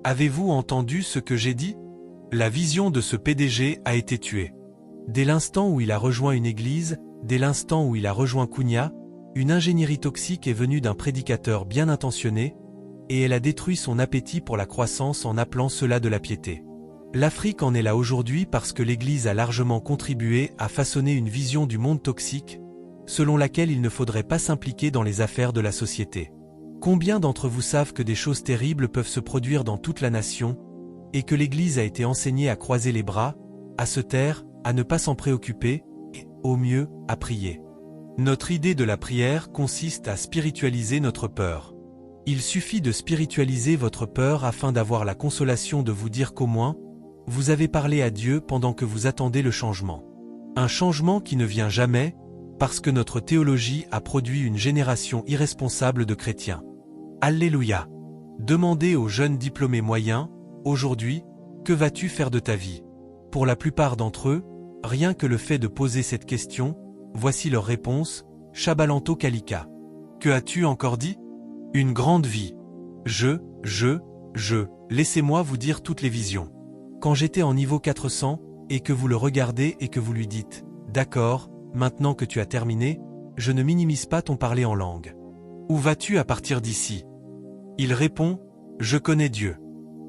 Avez-vous entendu ce que j'ai dit? La vision de ce PDG a été tuée. Dès l'instant où il a rejoint une église, dès l'instant où il a rejoint Cunha, une ingénierie toxique est venue d'un prédicateur bien intentionné, et elle a détruit son appétit pour la croissance en appelant cela de la piété. L'Afrique en est là aujourd'hui parce que l'Église a largement contribué à façonner une vision du monde toxique, selon laquelle il ne faudrait pas s'impliquer dans les affaires de la société. Combien d'entre vous savent que des choses terribles peuvent se produire dans toute la nation, et que l'Église a été enseignée à croiser les bras, à se taire, à ne pas s'en préoccuper, et, au mieux, à prier. Notre idée de la prière consiste à spiritualiser notre peur. Il suffit de spiritualiser votre peur afin d'avoir la consolation de vous dire qu'au moins, vous avez parlé à Dieu pendant que vous attendez le changement. Un changement qui ne vient jamais, parce que notre théologie a produit une génération irresponsable de chrétiens. Alléluia! Demandez aux jeunes diplômés moyens, aujourd'hui, que vas-tu faire de ta vie? Pour la plupart d'entre eux, rien que le fait de poser cette question, voici leur réponse, Shabalanto Kalika. Que as-tu encore dit? Une grande vie. Laissez-moi vous dire toutes les visions. Quand j'étais en niveau 400, et que vous le regardez et que vous lui dites, d'accord, maintenant que tu as terminé, je ne minimise pas ton parler en langue. Où vas-tu à partir d'ici? Il répond, je connais Dieu.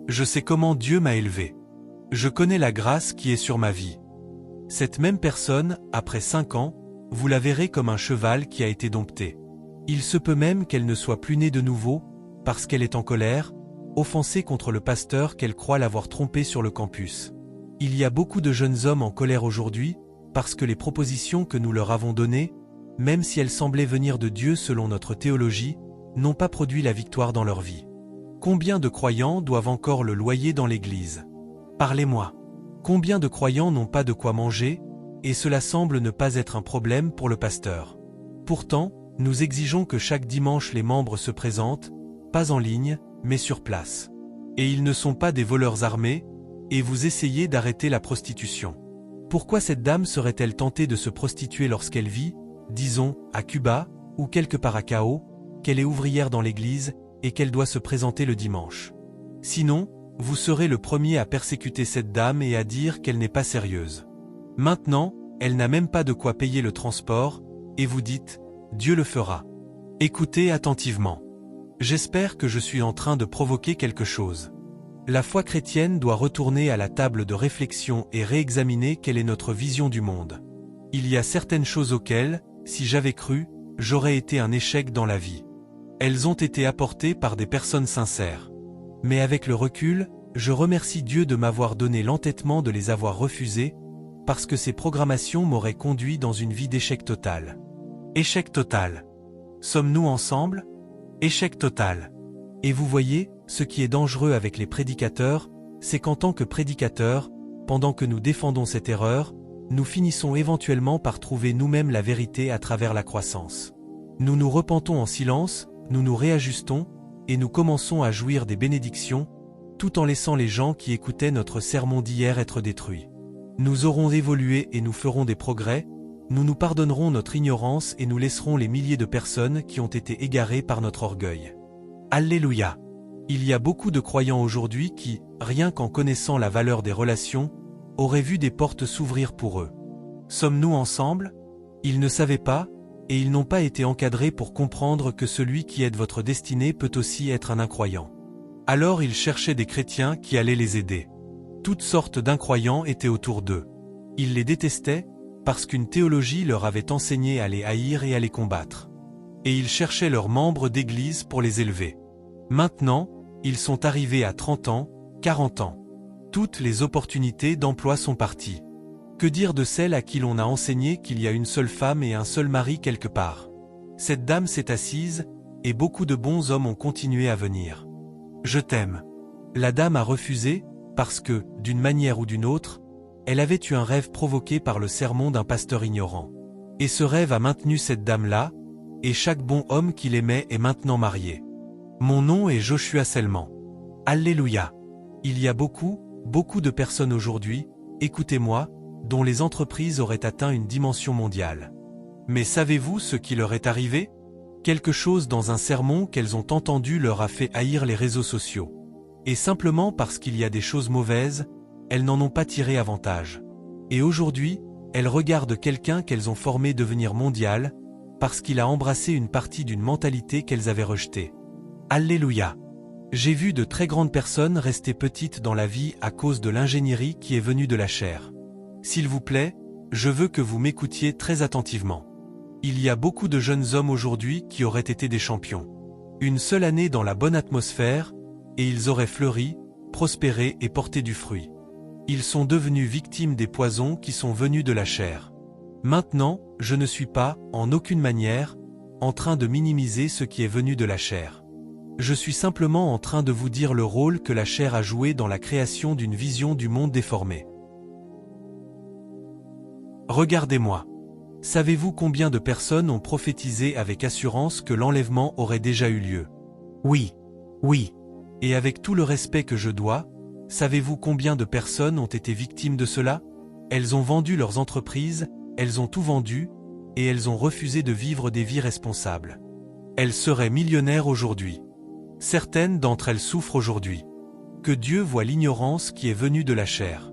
Je sais comment Dieu m'a élevé. Je connais la grâce qui est sur ma vie. Cette même personne, après 5 ans, vous la verrez comme un cheval qui a été dompté. Il se peut même qu'elle ne soit plus née de nouveau, parce qu'elle est en colère, offensée contre le pasteur qu'elle croit l'avoir trompé sur le campus. Il y a beaucoup de jeunes hommes en colère aujourd'hui, parce que les propositions que nous leur avons données, même si elles semblaient venir de Dieu selon notre théologie, n'ont pas produit la victoire dans leur vie. Combien de croyants doivent encore le loyer dans l'église? Parlez-moi. Combien de croyants n'ont pas de quoi manger, et cela semble ne pas être un problème pour le pasteur. Pourtant, nous exigeons que chaque dimanche les membres se présentent, pas en ligne, mais sur place. Et ils ne sont pas des voleurs armés, et vous essayez d'arrêter la prostitution. Pourquoi cette dame serait-elle tentée de se prostituer lorsqu'elle vit, disons, à Cuba, ou quelque part à Cao, qu'elle est ouvrière dans l'église, et qu'elle doit se présenter le dimanche? Sinon, vous serez le premier à persécuter cette dame et à dire qu'elle n'est pas sérieuse. Maintenant, elle n'a même pas de quoi payer le transport, et vous dites, Dieu le fera. Écoutez attentivement. J'espère que je suis en train de provoquer quelque chose. La foi chrétienne doit retourner à la table de réflexion et réexaminer quelle est notre vision du monde. Il y a certaines choses auxquelles, si j'avais cru, j'aurais été un échec dans la vie. Elles ont été apportées par des personnes sincères. Mais avec le recul, je remercie Dieu de m'avoir donné l'entêtement de les avoir refusées, parce que ces programmations m'auraient conduit dans une vie d'échec total. Échec total. Sommes-nous ensemble? Échec total. Et vous voyez, ce qui est dangereux avec les prédicateurs, c'est qu'en tant que prédicateurs, pendant que nous défendons cette erreur, nous finissons éventuellement par trouver nous-mêmes la vérité à travers la croissance. Nous nous repentons en silence, nous nous réajustons, et nous commençons à jouir des bénédictions, tout en laissant les gens qui écoutaient notre sermon d'hier être détruits. Nous aurons évolué et nous ferons des progrès, nous nous pardonnerons notre ignorance et nous laisserons les milliers de personnes qui ont été égarées par notre orgueil. Alléluia! Il y a beaucoup de croyants aujourd'hui qui, rien qu'en connaissant la valeur des relations, auraient vu des portes s'ouvrir pour eux. Sommes-nous ensemble? Ils ne savaient pas, et ils n'ont pas été encadrés pour comprendre que celui qui aide votre destinée peut aussi être un incroyant. Alors ils cherchaient des chrétiens qui allaient les aider. Toutes sortes d'incroyants étaient autour d'eux. Ils les détestaient, parce qu'une théologie leur avait enseigné à les haïr et à les combattre. Et ils cherchaient leurs membres d'église pour les élever. Maintenant, ils sont arrivés à 30 ans, 40 ans. Toutes les opportunités d'emploi sont parties. Que dire de celle à qui l'on a enseigné qu'il y a une seule femme et un seul mari quelque part? Cette dame s'est assise, et beaucoup de bons hommes ont continué à venir. Je t'aime. La dame a refusé, parce que, d'une manière ou d'une autre, elle avait eu un rêve provoqué par le sermon d'un pasteur ignorant. Et ce rêve a maintenu cette dame-là, et chaque bon homme qui l'aimait est maintenant marié. Mon nom est Joshua Selman. Alléluia. Il y a beaucoup de personnes aujourd'hui, écoutez-moi, dont les entreprises auraient atteint une dimension mondiale. Mais savez-vous ce qui leur est arrivé? Quelque chose dans un sermon qu'elles ont entendu leur a fait haïr les réseaux sociaux. Et simplement parce qu'il y a des choses mauvaises, elles n'en ont pas tiré avantage. Et aujourd'hui, elles regardent quelqu'un qu'elles ont formé devenir mondial, parce qu'il a embrassé une partie d'une mentalité qu'elles avaient rejetée. Alléluia! J'ai vu de très grandes personnes rester petites dans la vie à cause de l'ingénierie qui est venue de la chair. S'il vous plaît, je veux que vous m'écoutiez très attentivement. Il y a beaucoup de jeunes hommes aujourd'hui qui auraient été des champions. Une seule année dans la bonne atmosphère, et ils auraient fleuri, prospéré et porté du fruit. Ils sont devenus victimes des poisons qui sont venus de la chair. Maintenant, je ne suis pas, en aucune manière, en train de minimiser ce qui est venu de la chair. Je suis simplement en train de vous dire le rôle que la chair a joué dans la création d'une vision du monde déformé. Regardez-moi. Savez-vous combien de personnes ont prophétisé avec assurance que l'enlèvement aurait déjà eu lieu? Oui. Oui. Et avec tout le respect que je dois, savez-vous combien de personnes ont été victimes de cela? Elles ont vendu leurs entreprises, elles ont tout vendu, et elles ont refusé de vivre des vies responsables. Elles seraient millionnaires aujourd'hui. Certaines d'entre elles souffrent aujourd'hui. Que Dieu voie l'ignorance qui est venue de la chair.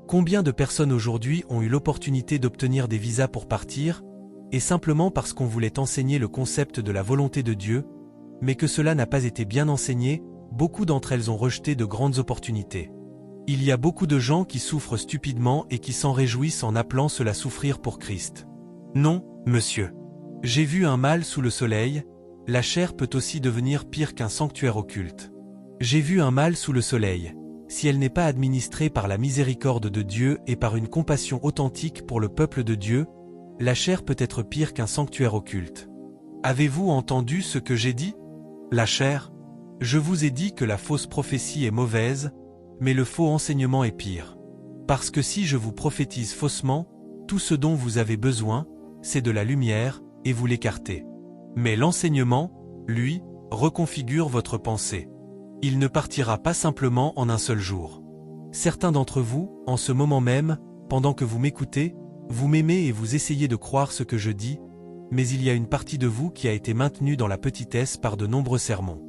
Combien de personnes aujourd'hui ont eu l'opportunité d'obtenir des visas pour partir, et simplement parce qu'on voulait enseigner le concept de la volonté de Dieu, mais que cela n'a pas été bien enseigné, beaucoup d'entre elles ont rejeté de grandes opportunités. Il y a beaucoup de gens qui souffrent stupidement et qui s'en réjouissent en appelant cela souffrir pour Christ. Non, monsieur. J'ai vu un mal sous le soleil, la chair peut aussi devenir pire qu'un sanctuaire occulte. J'ai vu un mal sous le soleil. Si elle n'est pas administrée par la miséricorde de Dieu et par une compassion authentique pour le peuple de Dieu, la chair peut être pire qu'un sanctuaire occulte. Avez-vous entendu ce que j'ai dit? La chair? Je vous ai dit que la fausse prophétie est mauvaise, mais le faux enseignement est pire. Parce que si je vous prophétise faussement, tout ce dont vous avez besoin, c'est de la lumière, et vous l'écartez. Mais l'enseignement, lui, reconfigure votre pensée. Il ne partira pas simplement en un seul jour. Certains d'entre vous, en ce moment même, pendant que vous m'écoutez, vous m'aimez et vous essayez de croire ce que je dis, mais il y a une partie de vous qui a été maintenue dans la petitesse par de nombreux sermons.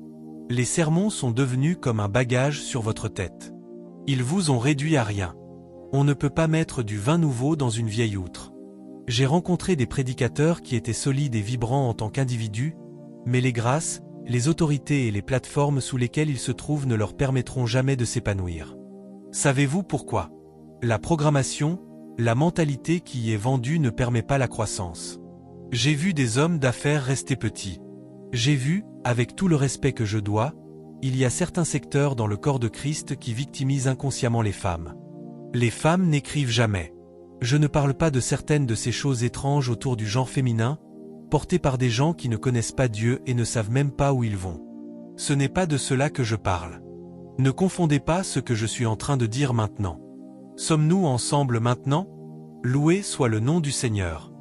Les sermons sont devenus comme un bagage sur votre tête. Ils vous ont réduit à rien. On ne peut pas mettre du vin nouveau dans une vieille outre. J'ai rencontré des prédicateurs qui étaient solides et vibrants en tant qu'individus, mais les grâces, les autorités et les plateformes sous lesquelles ils se trouvent ne leur permettront jamais de s'épanouir. Savez-vous pourquoi? La programmation, la mentalité qui y est vendue ne permet pas la croissance. J'ai vu des hommes d'affaires rester petits. J'ai vu, avec tout le respect que je dois, il y a certains secteurs dans le corps de Christ qui victimisent inconsciemment les femmes. Les femmes n'écrivent jamais. Je ne parle pas de certaines de ces choses étranges autour du genre féminin, portées par des gens qui ne connaissent pas Dieu et ne savent même pas où ils vont. Ce n'est pas de cela que je parle. Ne confondez pas ce que je suis en train de dire maintenant. Sommes-nous ensemble maintenant? Loué soit le nom du Seigneur.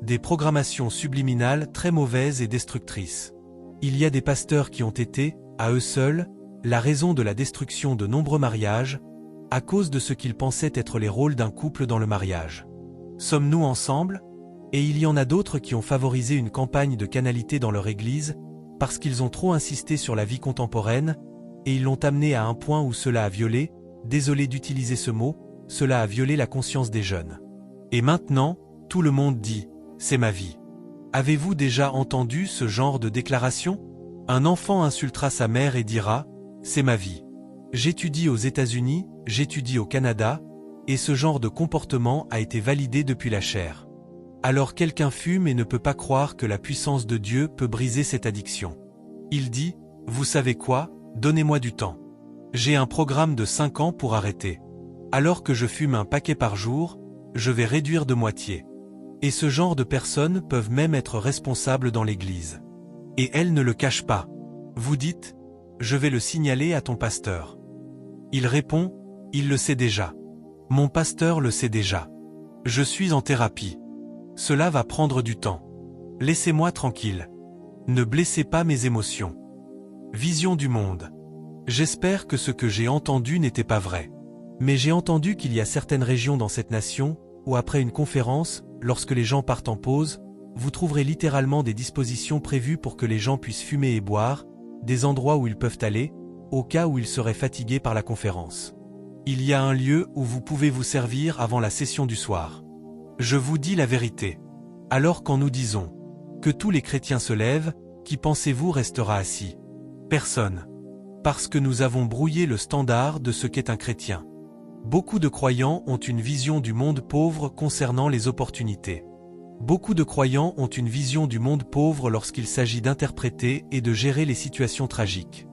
Des programmations subliminales très mauvaises et destructrices. Il y a des pasteurs qui ont été, à eux seuls, la raison de la destruction de nombreux mariages, à cause de ce qu'ils pensaient être les rôles d'un couple dans le mariage. Sommes-nous ensemble? Et il y en a d'autres qui ont favorisé une campagne de canalité dans leur église, parce qu'ils ont trop insisté sur la vie contemporaine, et ils l'ont amené à un point où cela a violé, désolé d'utiliser ce mot, cela a violé la conscience des jeunes. Et maintenant, tout le monde dit, c'est ma vie. Avez-vous déjà entendu ce genre de déclaration? Un enfant insultera sa mère et dira, c'est ma vie. J'étudie aux États-Unis, j'étudie au Canada, et ce genre de comportement a été validé depuis la chair. Alors quelqu'un fume et ne peut pas croire que la puissance de Dieu peut briser cette addiction. Il dit, vous savez quoi, donnez-moi du temps. J'ai un programme de 5 ans pour arrêter. Alors que je fume un paquet par jour, je vais réduire de moitié. Et ce genre de personnes peuvent même être responsables dans l'Église. Et elles ne le cachent pas. Vous dites, je vais le signaler à ton pasteur. Il répond, il le sait déjà. Mon pasteur le sait déjà. Je suis en thérapie. Cela va prendre du temps. Laissez-moi tranquille. Ne blessez pas mes émotions. Vision du monde. J'espère que ce que j'ai entendu n'était pas vrai. Mais j'ai entendu qu'il y a certaines régions dans cette nation, où après une conférence, lorsque les gens partent en pause, vous trouverez littéralement des dispositions prévues pour que les gens puissent fumer et boire, des endroits où ils peuvent aller, au cas où il serait fatigué par la conférence. Il y a un lieu où vous pouvez vous servir avant la session du soir. Je vous dis la vérité. Alors quand nous disons que tous les chrétiens se lèvent, qui pensez-vous restera assis? Personne. Parce que nous avons brouillé le standard de ce qu'est un chrétien. Beaucoup de croyants ont une vision du monde pauvre concernant les opportunités. Beaucoup de croyants ont une vision du monde pauvre lorsqu'il s'agit d'interpréter et de gérer les situations tragiques.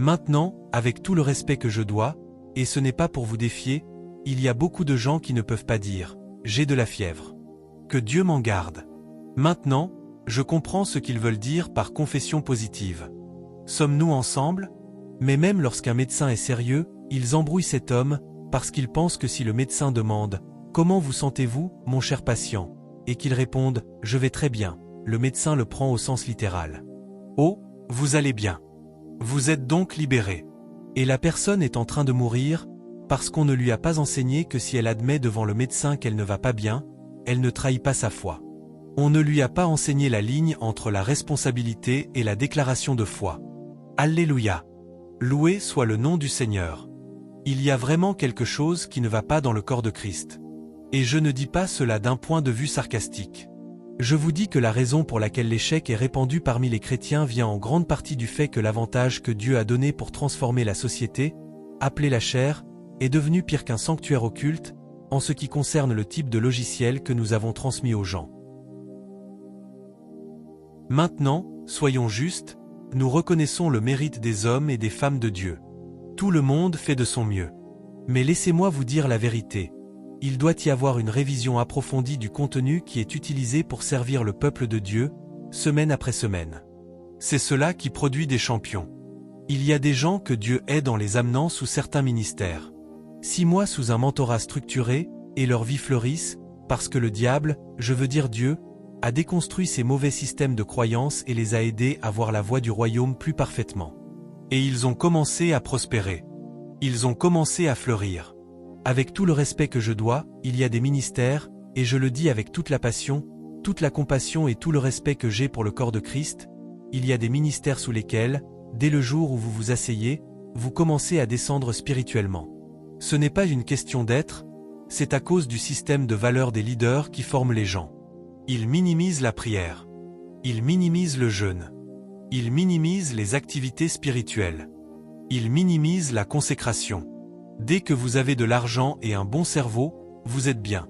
Maintenant, avec tout le respect que je dois, et ce n'est pas pour vous défier, il y a beaucoup de gens qui ne peuvent pas dire « j'ai de la fièvre ». Que Dieu m'en garde. Maintenant, je comprends ce qu'ils veulent dire par confession positive. Sommes-nous ensemble? Mais même lorsqu'un médecin est sérieux, ils embrouillent cet homme, parce qu'ils pensent que si le médecin demande « Comment vous sentez-vous, mon cher patient ?» et qu'il réponde « Je vais très bien », le médecin le prend au sens littéral. « Oh, vous allez bien. Vous êtes donc libéré. » Et la personne est en train de mourir, parce qu'on ne lui a pas enseigné que si elle admet devant le médecin qu'elle ne va pas bien, elle ne trahit pas sa foi. On ne lui a pas enseigné la ligne entre la responsabilité et la déclaration de foi. Alléluia. Loué soit le nom du Seigneur. Il y a vraiment quelque chose qui ne va pas dans le corps de Christ. Et je ne dis pas cela d'un point de vue sarcastique. Je vous dis que la raison pour laquelle l'échec est répandu parmi les chrétiens vient en grande partie du fait que l'avantage que Dieu a donné pour transformer la société, appelée la chair, est devenu pire qu'un sanctuaire occulte, en ce qui concerne le type de logiciel que nous avons transmis aux gens. Maintenant, soyons justes, nous reconnaissons le mérite des hommes et des femmes de Dieu. Tout le monde fait de son mieux. Mais laissez-moi vous dire la vérité. Il doit y avoir une révision approfondie du contenu qui est utilisé pour servir le peuple de Dieu, semaine après semaine. C'est cela qui produit des champions. Il y a des gens que Dieu aide en les amenant sous certains ministères. 6 mois sous un mentorat structuré, et leur vie fleurisse, parce que le diable, je veux dire Dieu, a déconstruit ces mauvais systèmes de croyance et les a aidés à voir la voie du royaume plus parfaitement. Et ils ont commencé à prospérer. Ils ont commencé à fleurir. Avec tout le respect que je dois, il y a des ministères, et je le dis avec toute la passion, toute la compassion et tout le respect que j'ai pour le corps de Christ, il y a des ministères sous lesquels, dès le jour où vous vous asseyez, vous commencez à descendre spirituellement. Ce n'est pas une question d'être, c'est à cause du système de valeurs des leaders qui forment les gens. Ils minimisent la prière. Ils minimisent le jeûne. Ils minimisent les activités spirituelles. Ils minimisent la consécration. Dès que vous avez de l'argent et un bon cerveau, vous êtes bien.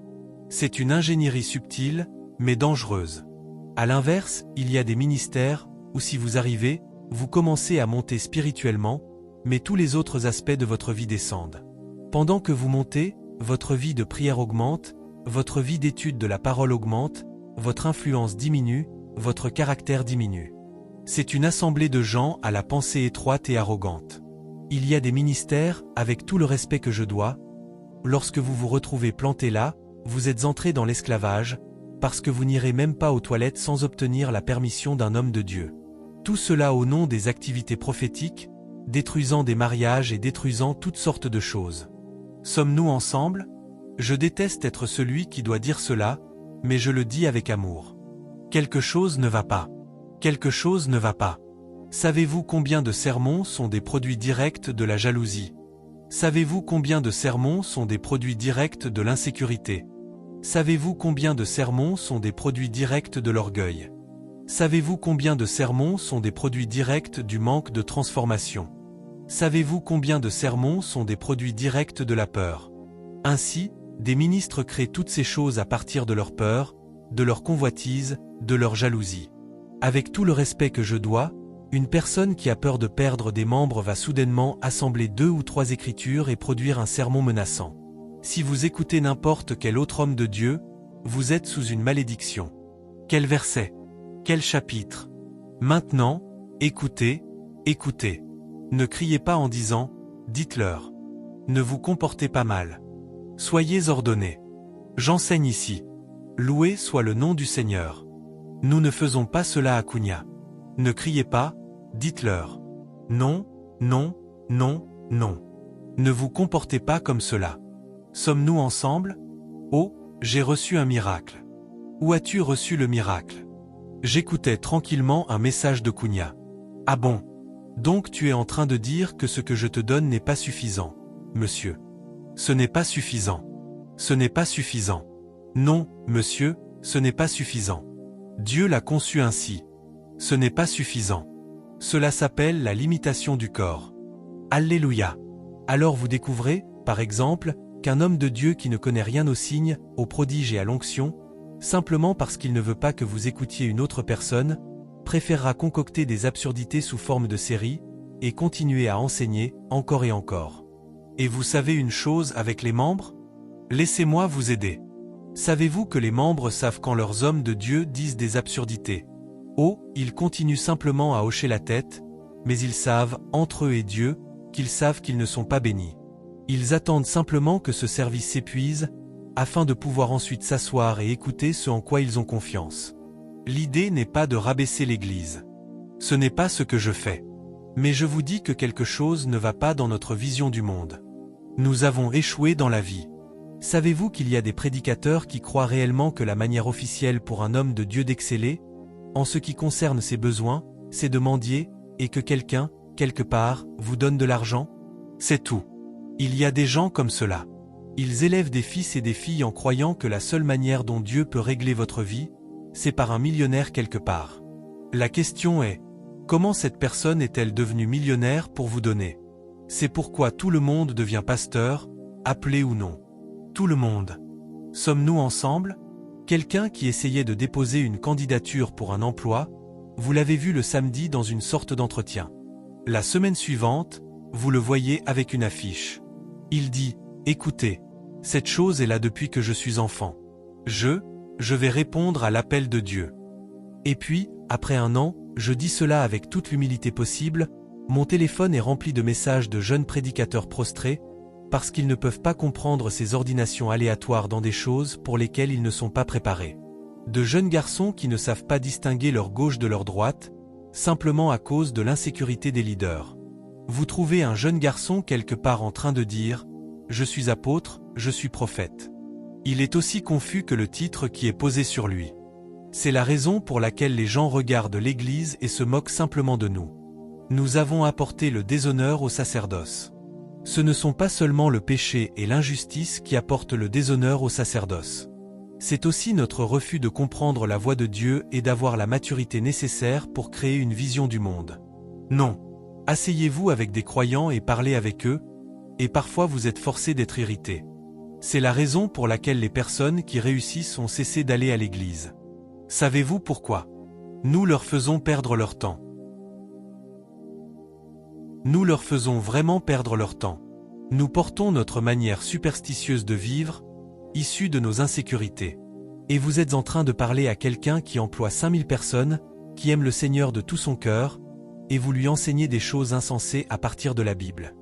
C'est une ingénierie subtile, mais dangereuse. À l'inverse, il y a des ministères où si vous arrivez, vous commencez à monter spirituellement, mais tous les autres aspects de votre vie descendent. Pendant que vous montez, votre vie de prière augmente, votre vie d'étude de la parole augmente, votre influence diminue, votre caractère diminue. C'est une assemblée de gens à la pensée étroite et arrogante. Il y a des ministères, avec tout le respect que je dois. Lorsque vous vous retrouvez planté là, vous êtes entré dans l'esclavage, parce que vous n'irez même pas aux toilettes sans obtenir la permission d'un homme de Dieu. Tout cela au nom des activités prophétiques, détruisant des mariages et détruisant toutes sortes de choses. Sommes-nous ensemble? Je déteste être celui qui doit dire cela, mais je le dis avec amour. Quelque chose ne va pas. Quelque chose ne va pas. Savez-vous combien de sermons sont des produits directs de la jalousie? Savez-vous combien de sermons sont des produits directs de l'insécurité? Savez-vous combien de sermons sont des produits directs de l'orgueil? Savez-vous combien de sermons sont des produits directs du manque de transformation? Savez-vous combien de sermons sont des produits directs de la peur? Ainsi, des ministres créent toutes ces choses à partir de leur peur, de leur convoitise, de leur jalousie. Avec tout le respect que je dois, une personne qui a peur de perdre des membres va soudainement assembler 2 ou 3 écritures et produire un sermon menaçant. Si vous écoutez n'importe quel autre homme de Dieu, vous êtes sous une malédiction. Quel verset? Quel chapitre? Maintenant, écoutez, écoutez. Ne criez pas en disant, dites-leur. Ne vous comportez pas mal. Soyez ordonnés. J'enseigne ici. Loué soit le nom du Seigneur. Nous ne faisons pas cela à Cunha. Ne criez pas, dites-leur. Non, non, non, non. Ne vous comportez pas comme cela. Sommes-nous ensemble? Oh, j'ai reçu un miracle. Où as-tu reçu le miracle? J'écoutais tranquillement un message de Cunha. Ah bon? Donc tu es en train de dire que ce que je te donne n'est pas suffisant, monsieur. Ce n'est pas suffisant. Ce n'est pas suffisant. Non, monsieur, ce n'est pas suffisant. Dieu l'a conçu ainsi. Ce n'est pas suffisant. Cela s'appelle la limitation du corps. Alléluia. Alors vous découvrez, par exemple, qu'un homme de Dieu qui ne connaît rien aux signes, aux prodiges et à l'onction, simplement parce qu'il ne veut pas que vous écoutiez une autre personne, préférera concocter des absurdités sous forme de séries, et continuer à enseigner, encore et encore. Et vous savez une chose avec les membres? Laissez-moi vous aider. Savez-vous que les membres savent quand leurs hommes de Dieu disent des absurdités? Oh, ils continuent simplement à hocher la tête, mais ils savent, entre eux et Dieu, qu'ils savent qu'ils ne sont pas bénis. Ils attendent simplement que ce service s'épuise, afin de pouvoir ensuite s'asseoir et écouter ce en quoi ils ont confiance. L'idée n'est pas de rabaisser l'Église. Ce n'est pas ce que je fais. Mais je vous dis que quelque chose ne va pas dans notre vision du monde. Nous avons échoué dans la vie. Savez-vous qu'il y a des prédicateurs qui croient réellement que la manière officielle pour un homme de Dieu d'exceller, en ce qui concerne ses besoins, c'est de mendier, et que quelqu'un, quelque part, vous donne de l'argent? C'est tout. Il y a des gens comme cela. Ils élèvent des fils et des filles en croyant que la seule manière dont Dieu peut régler votre vie, c'est par un millionnaire quelque part. La question est, comment cette personne est-elle devenue millionnaire pour vous donner? C'est pourquoi tout le monde devient pasteur, appelé ou non. Tout le monde. Sommes-nous ensemble? Quelqu'un qui essayait de déposer une candidature pour un emploi, vous l'avez vu le samedi dans une sorte d'entretien. La semaine suivante, vous le voyez avec une affiche. Il dit, écoutez, cette chose est là depuis que je suis enfant. Je vais répondre à l'appel de Dieu. Et puis, après un an, je dis cela avec toute l'humilité possible, mon téléphone est rempli de messages de jeunes prédicateurs prostrés, parce qu'ils ne peuvent pas comprendre ces ordinations aléatoires dans des choses pour lesquelles ils ne sont pas préparés. De jeunes garçons qui ne savent pas distinguer leur gauche de leur droite, simplement à cause de l'insécurité des leaders. Vous trouvez un jeune garçon quelque part en train de dire « Je suis apôtre, je suis prophète ». Il est aussi confus que le titre qui est posé sur lui. C'est la raison pour laquelle les gens regardent l'Église et se moquent simplement de nous. Nous avons apporté le déshonneur au sacerdoce. Ce ne sont pas seulement le péché et l'injustice qui apportent le déshonneur au sacerdoce. C'est aussi notre refus de comprendre la voie de Dieu et d'avoir la maturité nécessaire pour créer une vision du monde. Non. Asseyez-vous avec des croyants et parlez avec eux, et parfois vous êtes forcé d'être irrité. C'est la raison pour laquelle les personnes qui réussissent ont cessé d'aller à l'église. Savez-vous pourquoi? Nous leur faisons perdre leur temps. Nous leur faisons vraiment perdre leur temps. Nous portons notre manière superstitieuse de vivre, issue de nos insécurités. Et vous êtes en train de parler à quelqu'un qui emploie 5000 personnes, qui aime le Seigneur de tout son cœur, et vous lui enseignez des choses insensées à partir de la Bible.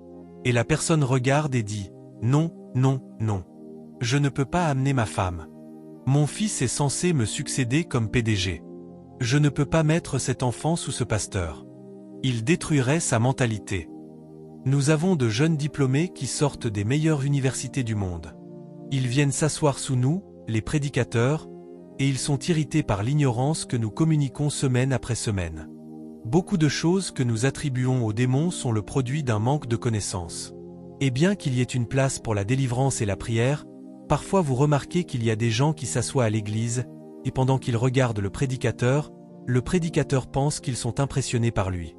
Et la personne regarde et dit « Non, non, non. Je ne peux pas amener ma femme. Mon fils est censé me succéder comme PDG. Je ne peux pas mettre cet enfant sous ce pasteur. Il détruirait sa mentalité. » Nous avons de jeunes diplômés qui sortent des meilleures universités du monde. Ils viennent s'asseoir sous nous, les prédicateurs, et ils sont irrités par l'ignorance que nous communiquons semaine après semaine. Beaucoup de choses que nous attribuons aux démons sont le produit d'un manque de connaissances. Et bien qu'il y ait une place pour la délivrance et la prière, parfois vous remarquez qu'il y a des gens qui s'assoient à l'église, et pendant qu'ils regardent le prédicateur pense qu'ils sont impressionnés par lui.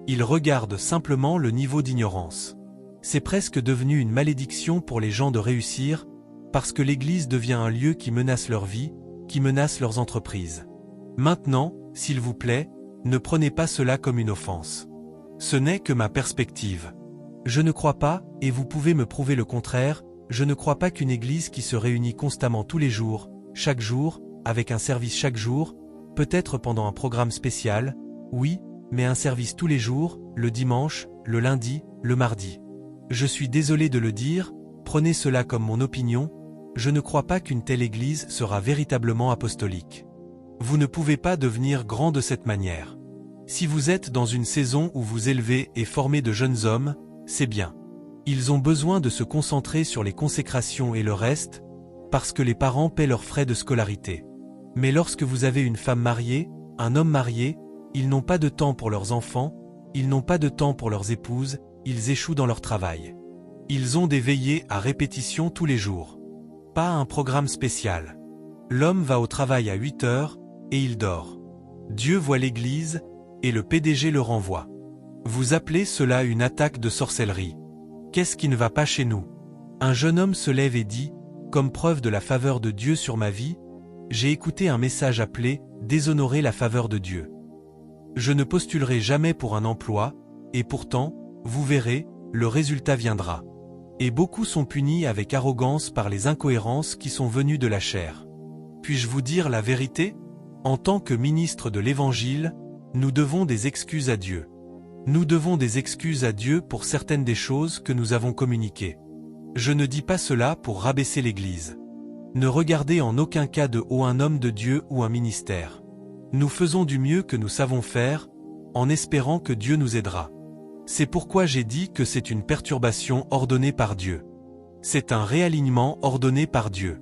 Ils regardent simplement le niveau d'ignorance. C'est presque devenu une malédiction pour les gens de réussir, parce que l'église devient un lieu qui menace leur vie, qui menace leurs entreprises. Maintenant, s'il vous plaît, ne prenez pas cela comme une offense. Ce n'est que ma perspective. Je ne crois pas, et vous pouvez me prouver le contraire, je ne crois pas qu'une église qui se réunit constamment tous les jours, chaque jour, avec un service chaque jour, peut-être pendant un programme spécial, oui, mais un service tous les jours, le dimanche, le lundi, le mardi. Je suis désolé de le dire, prenez cela comme mon opinion, je ne crois pas qu'une telle église sera véritablement apostolique. Vous ne pouvez pas devenir grand de cette manière. Si vous êtes dans une saison où vous élevez et formez de jeunes hommes, c'est bien. Ils ont besoin de se concentrer sur les consécrations et le reste, parce que les parents paient leurs frais de scolarité. Mais lorsque vous avez une femme mariée, un homme marié, ils n'ont pas de temps pour leurs enfants, ils n'ont pas de temps pour leurs épouses, ils échouent dans leur travail. Ils ont des veillées à répétition tous les jours. Pas un programme spécial. L'homme va au travail à 8 heures, et il dort. Dieu voit l'Église, et le PDG le renvoie. Vous appelez cela une attaque de sorcellerie. Qu'est-ce qui ne va pas chez nous? Un jeune homme se lève et dit, comme preuve de la faveur de Dieu sur ma vie, j'ai écouté un message appelé « Déshonorer la faveur de Dieu ». Je ne postulerai jamais pour un emploi, et pourtant, vous verrez, le résultat viendra. Et beaucoup sont punis avec arrogance par les incohérences qui sont venues de la chair. Puis-je vous dire la vérité? En tant que ministre de l'Évangile, nous devons des excuses à Dieu. Nous devons des excuses à Dieu pour certaines des choses que nous avons communiquées. Je ne dis pas cela pour rabaisser l'Église. Ne regardez en aucun cas de haut un homme de Dieu ou un ministère. Nous faisons du mieux que nous savons faire, en espérant que Dieu nous aidera. C'est pourquoi j'ai dit que c'est une perturbation ordonnée par Dieu. C'est un réalignement ordonné par Dieu.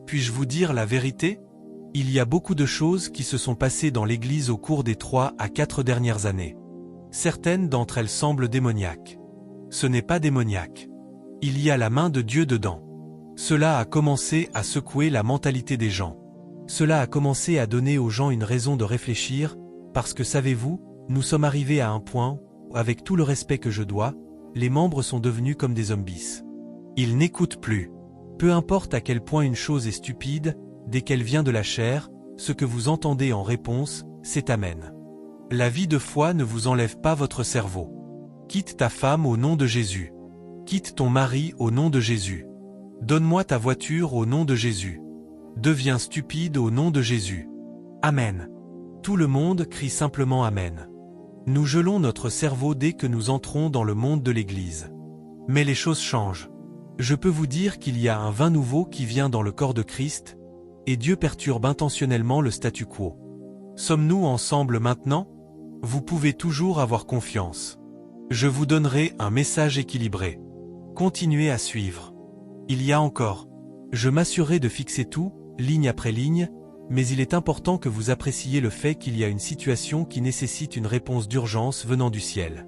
Puis-je vous dire la vérité? Il y a beaucoup de choses qui se sont passées dans l'Église au cours des 3 à 4 dernières années. Certaines d'entre elles semblent démoniaques. Ce n'est pas démoniaque. Il y a la main de Dieu dedans. Cela a commencé à secouer la mentalité des gens. Cela a commencé à donner aux gens une raison de réfléchir, parce que savez-vous, nous sommes arrivés à un point où, avec tout le respect que je dois, les membres sont devenus comme des zombies. Ils n'écoutent plus. Peu importe à quel point une chose est stupide, dès qu'elle vient de la chair, ce que vous entendez en réponse, c'est Amen. La vie de foi ne vous enlève pas votre cerveau. Quitte ta femme au nom de Jésus. Quitte ton mari au nom de Jésus. Donne-moi ta voiture au nom de Jésus. Deviens stupide au nom de Jésus. Amen. Tout le monde crie simplement Amen. Nous gelons notre cerveau dès que nous entrons dans le monde de l'Église. Mais les choses changent. Je peux vous dire qu'il y a un vin nouveau qui vient dans le corps de Christ, et Dieu perturbe intentionnellement le statu quo. Sommes-nous ensemble maintenant? Vous pouvez toujours avoir confiance. Je vous donnerai un message équilibré. Continuez à suivre. Il y a encore. Je m'assurerai de fixer tout, ligne après ligne, mais il est important que vous appréciez le fait qu'il y a une situation qui nécessite une réponse d'urgence venant du ciel.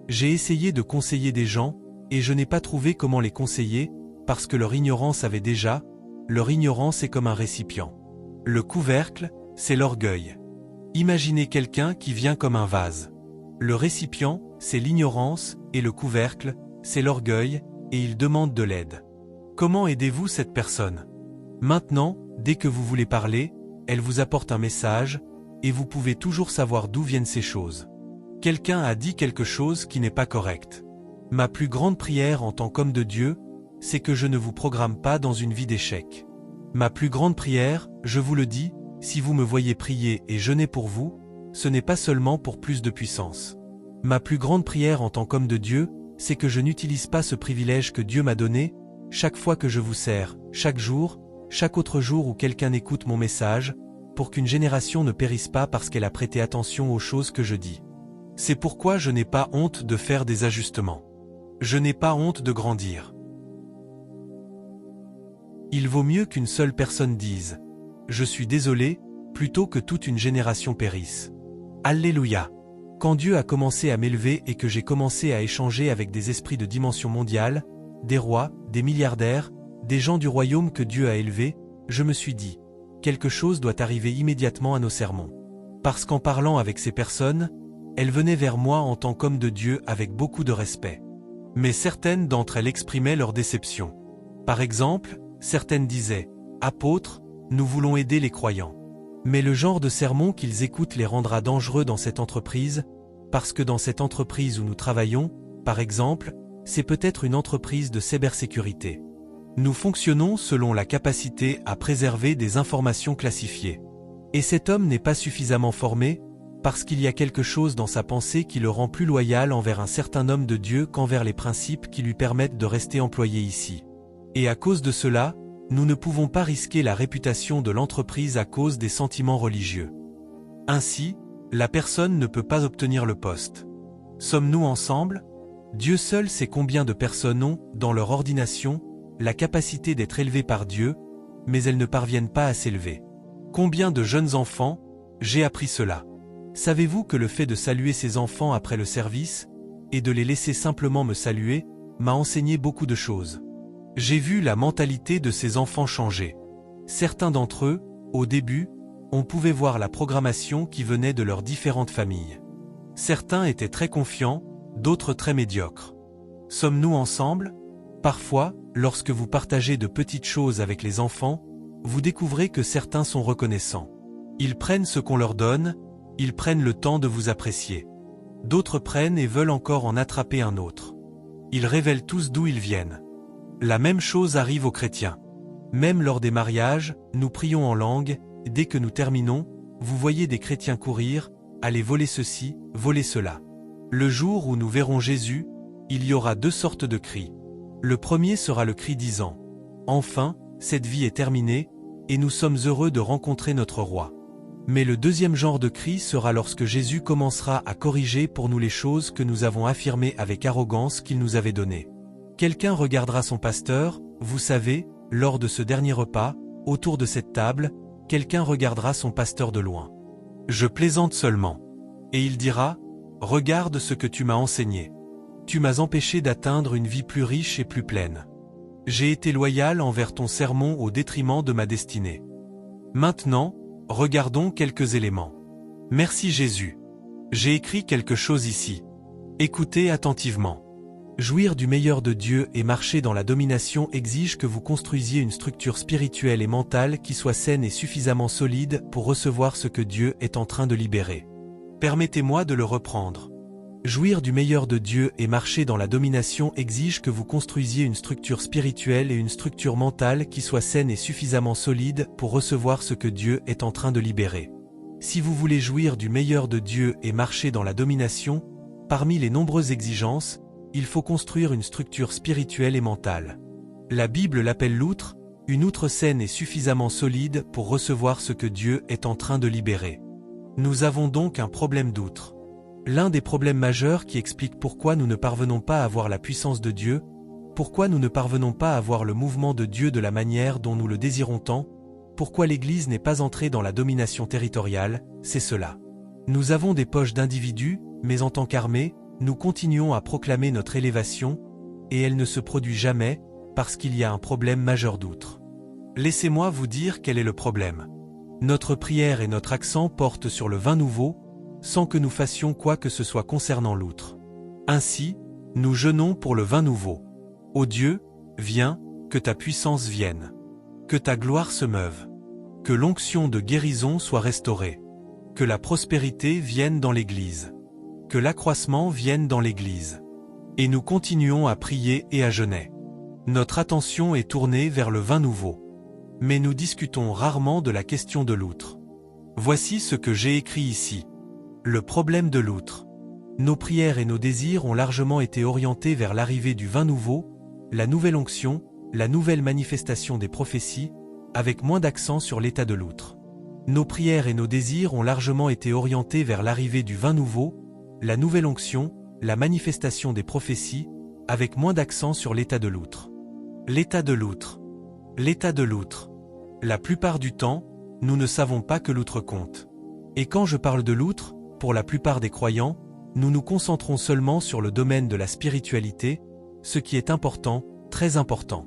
J'ai essayé de conseiller des gens, et je n'ai pas trouvé comment les conseiller, parce que leur ignorance avait déjà, leur ignorance est comme un récipient. Le couvercle, c'est l'orgueil. Imaginez quelqu'un qui vient comme un vase. Le récipient, c'est l'ignorance, et le couvercle, c'est l'orgueil, et il demande de l'aide. Comment aidez-vous cette personne? Maintenant, dès que vous voulez parler, elle vous apporte un message, et vous pouvez toujours savoir d'où viennent ces choses. Quelqu'un a dit quelque chose qui n'est pas correct. Ma plus grande prière en tant qu'homme de Dieu, c'est que je ne vous programme pas dans une vie d'échec. Ma plus grande prière, je vous le dis, si vous me voyez prier et jeûner pour vous, ce n'est pas seulement pour plus de puissance. Ma plus grande prière en tant qu'homme de Dieu, c'est que je n'utilise pas ce privilège que Dieu m'a donné, chaque fois que je vous sers, chaque jour, chaque autre jour où quelqu'un écoute mon message, pour qu'une génération ne périsse pas parce qu'elle a prêté attention aux choses que je dis. C'est pourquoi je n'ai pas honte de faire des ajustements. Je n'ai pas honte de grandir. Il vaut mieux qu'une seule personne dise « Je suis désolé » plutôt que toute une génération périsse. Alléluia! Quand Dieu a commencé à m'élever et que j'ai commencé à échanger avec des esprits de dimension mondiale, des rois, des milliardaires, des gens du royaume que Dieu a élevés, je me suis dit « Quelque chose doit arriver immédiatement à nos sermons. » Parce qu'en parlant avec ces personnes, elles venaient vers moi en tant qu'homme de Dieu avec beaucoup de respect. Mais certaines d'entre elles exprimaient leur déception. Par exemple, certaines disaient « Apôtre, nous voulons aider les croyants. » Mais le genre de sermon qu'ils écoutent les rendra dangereux dans cette entreprise, parce que dans cette entreprise où nous travaillons, par exemple, c'est peut-être une entreprise de cybersécurité. Nous fonctionnons selon la capacité à préserver des informations classifiées. Et cet homme n'est pas suffisamment formé, parce qu'il y a quelque chose dans sa pensée qui le rend plus loyal envers un certain homme de Dieu qu'envers les principes qui lui permettent de rester employé ici. Et à cause de cela, nous ne pouvons pas risquer la réputation de l'entreprise à cause des sentiments religieux. Ainsi, la personne ne peut pas obtenir le poste. Sommes-nous ensemble? Dieu seul sait combien de personnes ont, dans leur ordination, la capacité d'être élevées par Dieu, mais elles ne parviennent pas à s'élever. Combien de jeunes enfants, j'ai appris cela. Savez-vous que le fait de saluer ses enfants après le service, et de les laisser simplement me saluer, m'a enseigné beaucoup de choses. J'ai vu la mentalité de ces enfants changer. Certains d'entre eux, au début, on pouvait voir la programmation qui venait de leurs différentes familles. Certains étaient très confiants, d'autres très médiocres. Sommes-nous ensemble? Parfois, lorsque vous partagez de petites choses avec les enfants, vous découvrez que certains sont reconnaissants. Ils prennent ce qu'on leur donne, ils prennent le temps de vous apprécier. D'autres prennent et veulent encore en attraper un autre. Ils révèlent tous d'où ils viennent. La même chose arrive aux chrétiens. Même lors des mariages, nous prions en langue, dès que nous terminons, vous voyez des chrétiens courir, aller voler ceci, voler cela. Le jour où nous verrons Jésus, il y aura deux sortes de cris. Le premier sera le cri disant « Enfin, cette vie est terminée, et nous sommes heureux de rencontrer notre roi ». Mais le deuxième genre de cri sera lorsque Jésus commencera à corriger pour nous les choses que nous avons affirmées avec arrogance qu'il nous avait données. Quelqu'un regardera son pasteur, vous savez, lors de ce dernier repas, autour de cette table, quelqu'un regardera son pasteur de loin. Je plaisante seulement. Et il dira « Regarde ce que tu m'as enseigné. Tu m'as empêché d'atteindre une vie plus riche et plus pleine. J'ai été loyal envers ton sermon au détriment de ma destinée. Maintenant, regardons quelques éléments. Merci Jésus. J'ai écrit quelque chose ici. Écoutez attentivement. Jouir du meilleur de Dieu et marcher dans la domination exige que vous construisiez une structure spirituelle et mentale qui soit saine et suffisamment solide pour recevoir ce que Dieu est en train de libérer. Permettez-moi de le reprendre. Jouir du meilleur de Dieu et marcher dans la domination exige que vous construisiez une structure spirituelle et une structure mentale qui soit saine et suffisamment solide pour recevoir ce que Dieu est en train de libérer. Si vous voulez jouir du meilleur de Dieu et marcher dans la domination, parmi les nombreuses exigences, il faut construire une structure spirituelle et mentale. La Bible l'appelle l'outre, une outre saine et suffisamment solide pour recevoir ce que Dieu est en train de libérer. Nous avons donc un problème d'outre. L'un des problèmes majeurs qui explique pourquoi nous ne parvenons pas à voir la puissance de Dieu, pourquoi nous ne parvenons pas à voir le mouvement de Dieu de la manière dont nous le désirons tant, pourquoi l'Église n'est pas entrée dans la domination territoriale, c'est cela. Nous avons des poches d'individus, mais en tant qu'armée, nous continuons à proclamer notre élévation, et elle ne se produit jamais, parce qu'il y a un problème majeur d'outre. Laissez-moi vous dire quel est le problème. Notre prière et notre accent portent sur le vin nouveau, sans que nous fassions quoi que ce soit concernant l'outre. Ainsi, nous jeûnons pour le vin nouveau. Ô Dieu, viens, que ta puissance vienne. Que ta gloire se meuve. Que l'onction de guérison soit restaurée. Que la prospérité vienne dans l'Église. Que l'accroissement vienne dans l'Église. Et nous continuons à prier et à jeûner. Notre attention est tournée vers le vin nouveau. Mais nous discutons rarement de la question de l'outre. Voici ce que j'ai écrit ici. Le problème de l'outre. Nos prières et nos désirs ont largement été orientés vers l'arrivée du vin nouveau, la nouvelle onction, la nouvelle manifestation des prophéties, avec moins d'accent sur l'état de l'outre. Nos prières et nos désirs ont largement été orientés vers l'arrivée du vin nouveau, la nouvelle onction, la manifestation des prophéties, avec moins d'accent sur l'état de l'outre. L'état de l'outre. L'état de l'outre. La plupart du temps, nous ne savons pas que l'outre compte. Et quand je parle de l'outre, pour la plupart des croyants, nous nous concentrons seulement sur le domaine de la spiritualité, ce qui est important, très important.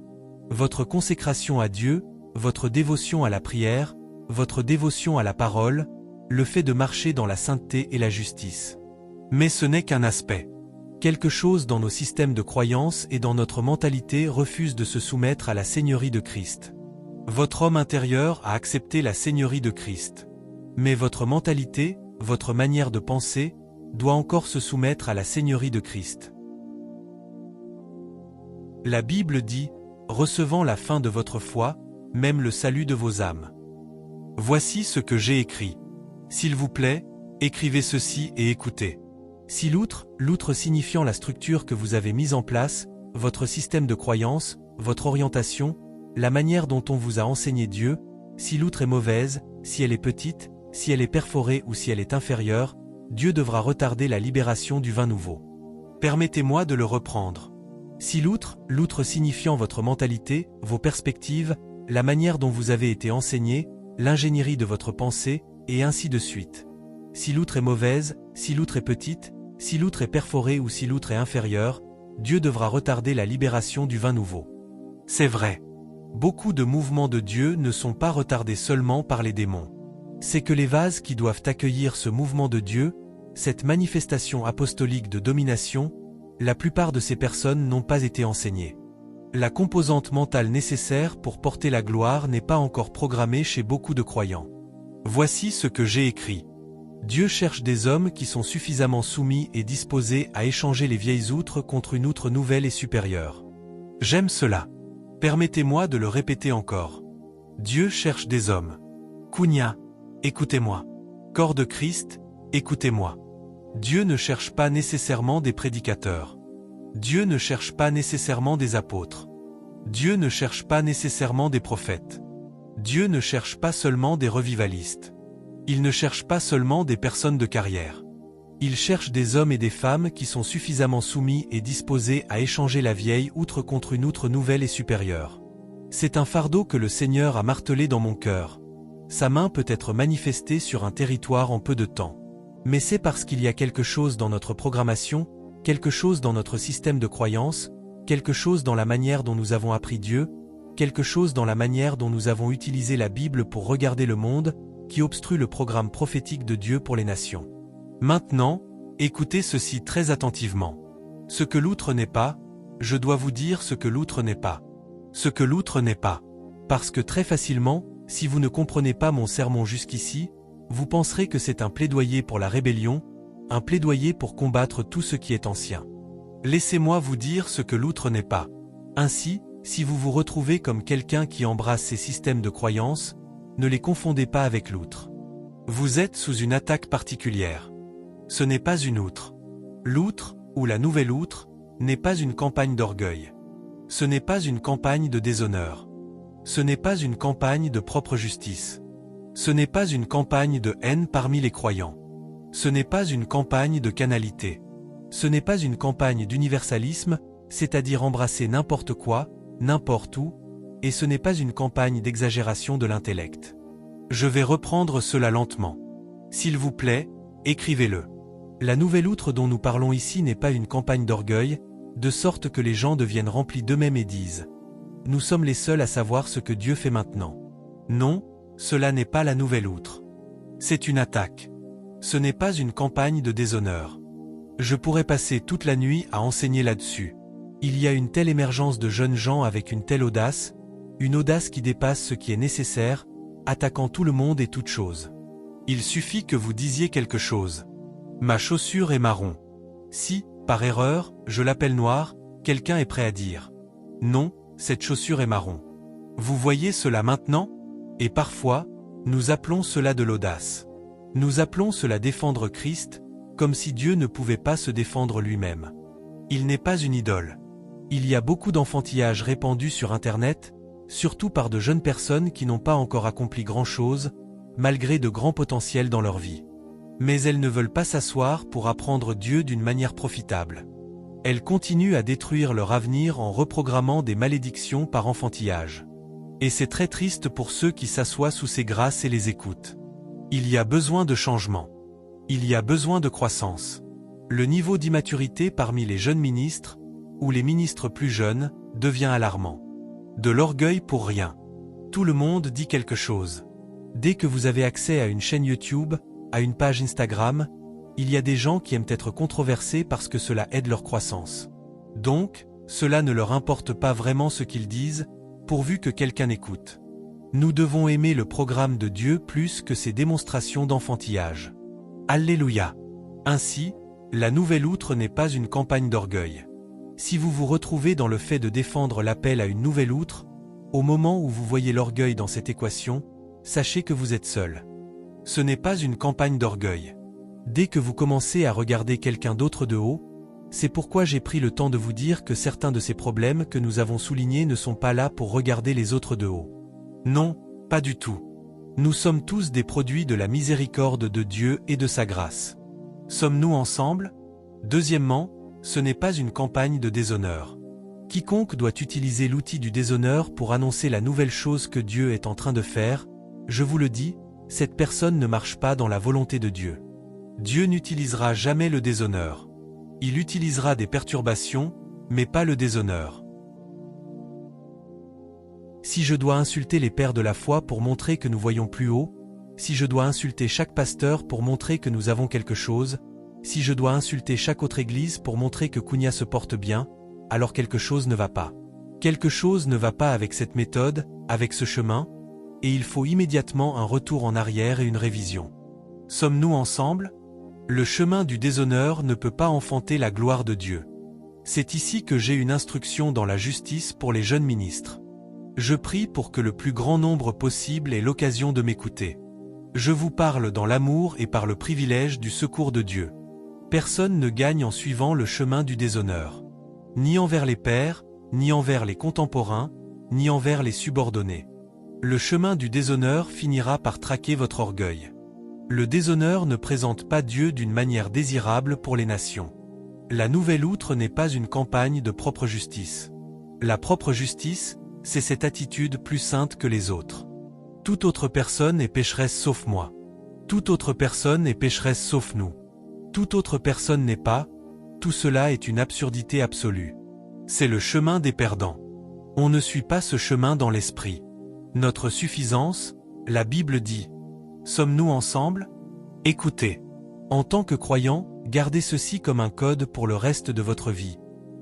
Votre consécration à Dieu, votre dévotion à la prière, votre dévotion à la parole, le fait de marcher dans la sainteté et la justice. Mais ce n'est qu'un aspect. Quelque chose dans nos systèmes de croyance et dans notre mentalité refuse de se soumettre à la Seigneurie de Christ. Votre homme intérieur a accepté la Seigneurie de Christ. Mais votre mentalité, votre manière de penser, doit encore se soumettre à la Seigneurie de Christ. La Bible dit, recevant la fin de votre foi, même le salut de vos âmes. Voici ce que j'ai écrit. S'il vous plaît, écrivez ceci et écoutez. Si l'outre signifiant la structure que vous avez mise en place, votre système de croyance, votre orientation, la manière dont on vous a enseigné Dieu, si l'outre est mauvaise, si elle est petite, si elle est perforée ou si elle est inférieure, Dieu devra retarder la libération du vin nouveau. Permettez-moi de le reprendre. Si l'outre signifiant votre mentalité, vos perspectives, la manière dont vous avez été enseigné, l'ingénierie de votre pensée, et ainsi de suite. si l'outre est mauvaise, si l'outre est petite, si l'outre est perforée ou si l'outre est inférieure, Dieu devra retarder la libération du vin nouveau. C'est vrai. Beaucoup de mouvements de Dieu ne sont pas retardés seulement par les démons. C'est que les vases qui doivent accueillir ce mouvement de Dieu, cette manifestation apostolique de domination, la plupart de ces personnes n'ont pas été enseignées. La composante mentale nécessaire pour porter la gloire n'est pas encore programmée chez beaucoup de croyants. Voici ce que j'ai écrit. Dieu cherche des hommes qui sont suffisamment soumis et disposés à échanger les vieilles outres contre une outre nouvelle et supérieure. J'aime cela. Permettez-moi de le répéter encore. Dieu cherche des hommes. Kounia, écoutez-moi. Corps de Christ, écoutez-moi. Dieu ne cherche pas nécessairement des prédicateurs. Dieu ne cherche pas nécessairement des apôtres. Dieu ne cherche pas nécessairement des prophètes. Dieu ne cherche pas seulement des revivalistes. Il ne cherche pas seulement des personnes de carrière. Il cherche des hommes et des femmes qui sont suffisamment soumis et disposés à échanger la vieille outre contre une outre nouvelle et supérieure. C'est un fardeau que le Seigneur a martelé dans mon cœur. Sa main peut être manifestée sur un territoire en peu de temps. Mais c'est parce qu'il y a quelque chose dans notre programmation, quelque chose dans notre système de croyance, quelque chose dans la manière dont nous avons appris Dieu, quelque chose dans la manière dont nous avons utilisé la Bible pour regarder le monde, qui obstrue le programme prophétique de Dieu pour les nations. Maintenant, écoutez ceci très attentivement. Ce que l'outre n'est pas, je dois vous dire ce que l'outre n'est pas. Ce que l'outre n'est pas. Parce que très facilement, si vous ne comprenez pas mon sermon jusqu'ici, vous penserez que c'est un plaidoyer pour la rébellion, un plaidoyer pour combattre tout ce qui est ancien. Laissez-moi vous dire ce que l'outre n'est pas. Ainsi, si vous vous retrouvez comme quelqu'un qui embrasse ces systèmes de croyance, ne les confondez pas avec l'outre. Vous êtes sous une attaque particulière. Ce n'est pas une outre. L'outre, ou la nouvelle outre, n'est pas une campagne d'orgueil. Ce n'est pas une campagne de déshonneur. Ce n'est pas une campagne de propre justice. Ce n'est pas une campagne de haine parmi les croyants. Ce n'est pas une campagne de canalité. Ce n'est pas une campagne d'universalisme, c'est-à-dire embrasser n'importe quoi, n'importe où, et ce n'est pas une campagne d'exagération de l'intellect. Je vais reprendre cela lentement. S'il vous plaît, écrivez-le. La nouvelle outre dont nous parlons ici n'est pas une campagne d'orgueil, de sorte que les gens deviennent remplis d'eux-mêmes et disent « Nous sommes les seuls à savoir ce que Dieu fait maintenant ». Non, cela n'est pas la nouvelle outre. C'est une attaque. Ce n'est pas une campagne de déshonneur. Je pourrais passer toute la nuit à enseigner là-dessus. Il y a une telle émergence de jeunes gens avec une telle audace, une audace qui dépasse ce qui est nécessaire, attaquant tout le monde et toute chose. Il suffit que vous disiez quelque chose. Ma chaussure est marron. Si, par erreur, je l'appelle noire, quelqu'un est prêt à dire. Non, cette chaussure est marron. Vous voyez cela maintenant? Et parfois, nous appelons cela de l'audace. Nous appelons cela défendre Christ, comme si Dieu ne pouvait pas se défendre lui-même. Il n'est pas une idole. Il y a beaucoup d'enfantillage répandu sur Internet, surtout par de jeunes personnes qui n'ont pas encore accompli grand-chose, malgré de grands potentiels dans leur vie. Mais elles ne veulent pas s'asseoir pour apprendre Dieu d'une manière profitable. Elles continuent à détruire leur avenir en reprogrammant des malédictions par enfantillage. Et c'est très triste pour ceux qui s'assoient sous ces grâces et les écoutent. Il y a besoin de changement. Il y a besoin de croissance. Le niveau d'immaturité parmi les jeunes ministres, ou les ministres plus jeunes, devient alarmant. De l'orgueil pour rien. Tout le monde dit quelque chose. Dès que vous avez accès à une chaîne YouTube, à une page Instagram, il y a des gens qui aiment être controversés parce que cela aide leur croissance. Donc, cela ne leur importe pas vraiment ce qu'ils disent, pourvu que quelqu'un écoute. Nous devons aimer le programme de Dieu plus que ces démonstrations d'enfantillage. Alléluia. Ainsi, la nouvelle outre n'est pas une campagne d'orgueil. Si vous vous retrouvez dans le fait de défendre l'appel à une nouvelle outre, au moment où vous voyez l'orgueil dans cette équation, sachez que vous êtes seul. Ce n'est pas une campagne d'orgueil. Dès que vous commencez à regarder quelqu'un d'autre de haut, c'est pourquoi j'ai pris le temps de vous dire que certains de ces problèmes que nous avons soulignés ne sont pas là pour regarder les autres de haut. Non, pas du tout. Nous sommes tous des produits de la miséricorde de Dieu et de sa grâce. Sommes-nous ensemble? Deuxièmement, ce n'est pas une campagne de déshonneur. Quiconque doit utiliser l'outil du déshonneur pour annoncer la nouvelle chose que Dieu est en train de faire, je vous le dis, cette personne ne marche pas dans la volonté de Dieu. Dieu n'utilisera jamais le déshonneur. Il utilisera des perturbations, mais pas le déshonneur. Si je dois insulter les pères de la foi pour montrer que nous voyons plus haut, si je dois insulter chaque pasteur pour montrer que nous avons quelque chose, si je dois insulter chaque autre église pour montrer que Cunha se porte bien, alors quelque chose ne va pas. Quelque chose ne va pas avec cette méthode, avec ce chemin, et il faut immédiatement un retour en arrière et une révision. Sommes-nous ensemble? Le chemin du déshonneur ne peut pas enfanter la gloire de Dieu. C'est ici que j'ai une instruction dans la justice pour les jeunes ministres. Je prie pour que le plus grand nombre possible ait l'occasion de m'écouter. Je vous parle dans l'amour et par le privilège du secours de Dieu. Personne ne gagne en suivant le chemin du déshonneur. Ni envers les pères, ni envers les contemporains, ni envers les subordonnés. Le chemin du déshonneur finira par traquer votre orgueil. Le déshonneur ne présente pas Dieu d'une manière désirable pour les nations. La nouvelle outre n'est pas une campagne de propre justice. La propre justice, c'est cette attitude plus sainte que les autres. Toute autre personne est pécheresse sauf moi. Toute autre personne est pécheresse sauf nous. Toute autre personne n'est pas. Tout cela est une absurdité absolue. C'est le chemin des perdants. On ne suit pas ce chemin dans l'esprit. Notre suffisance, la Bible dit. Sommes-nous ensemble? Écoutez. En tant que croyant, gardez ceci comme un code pour le reste de votre vie.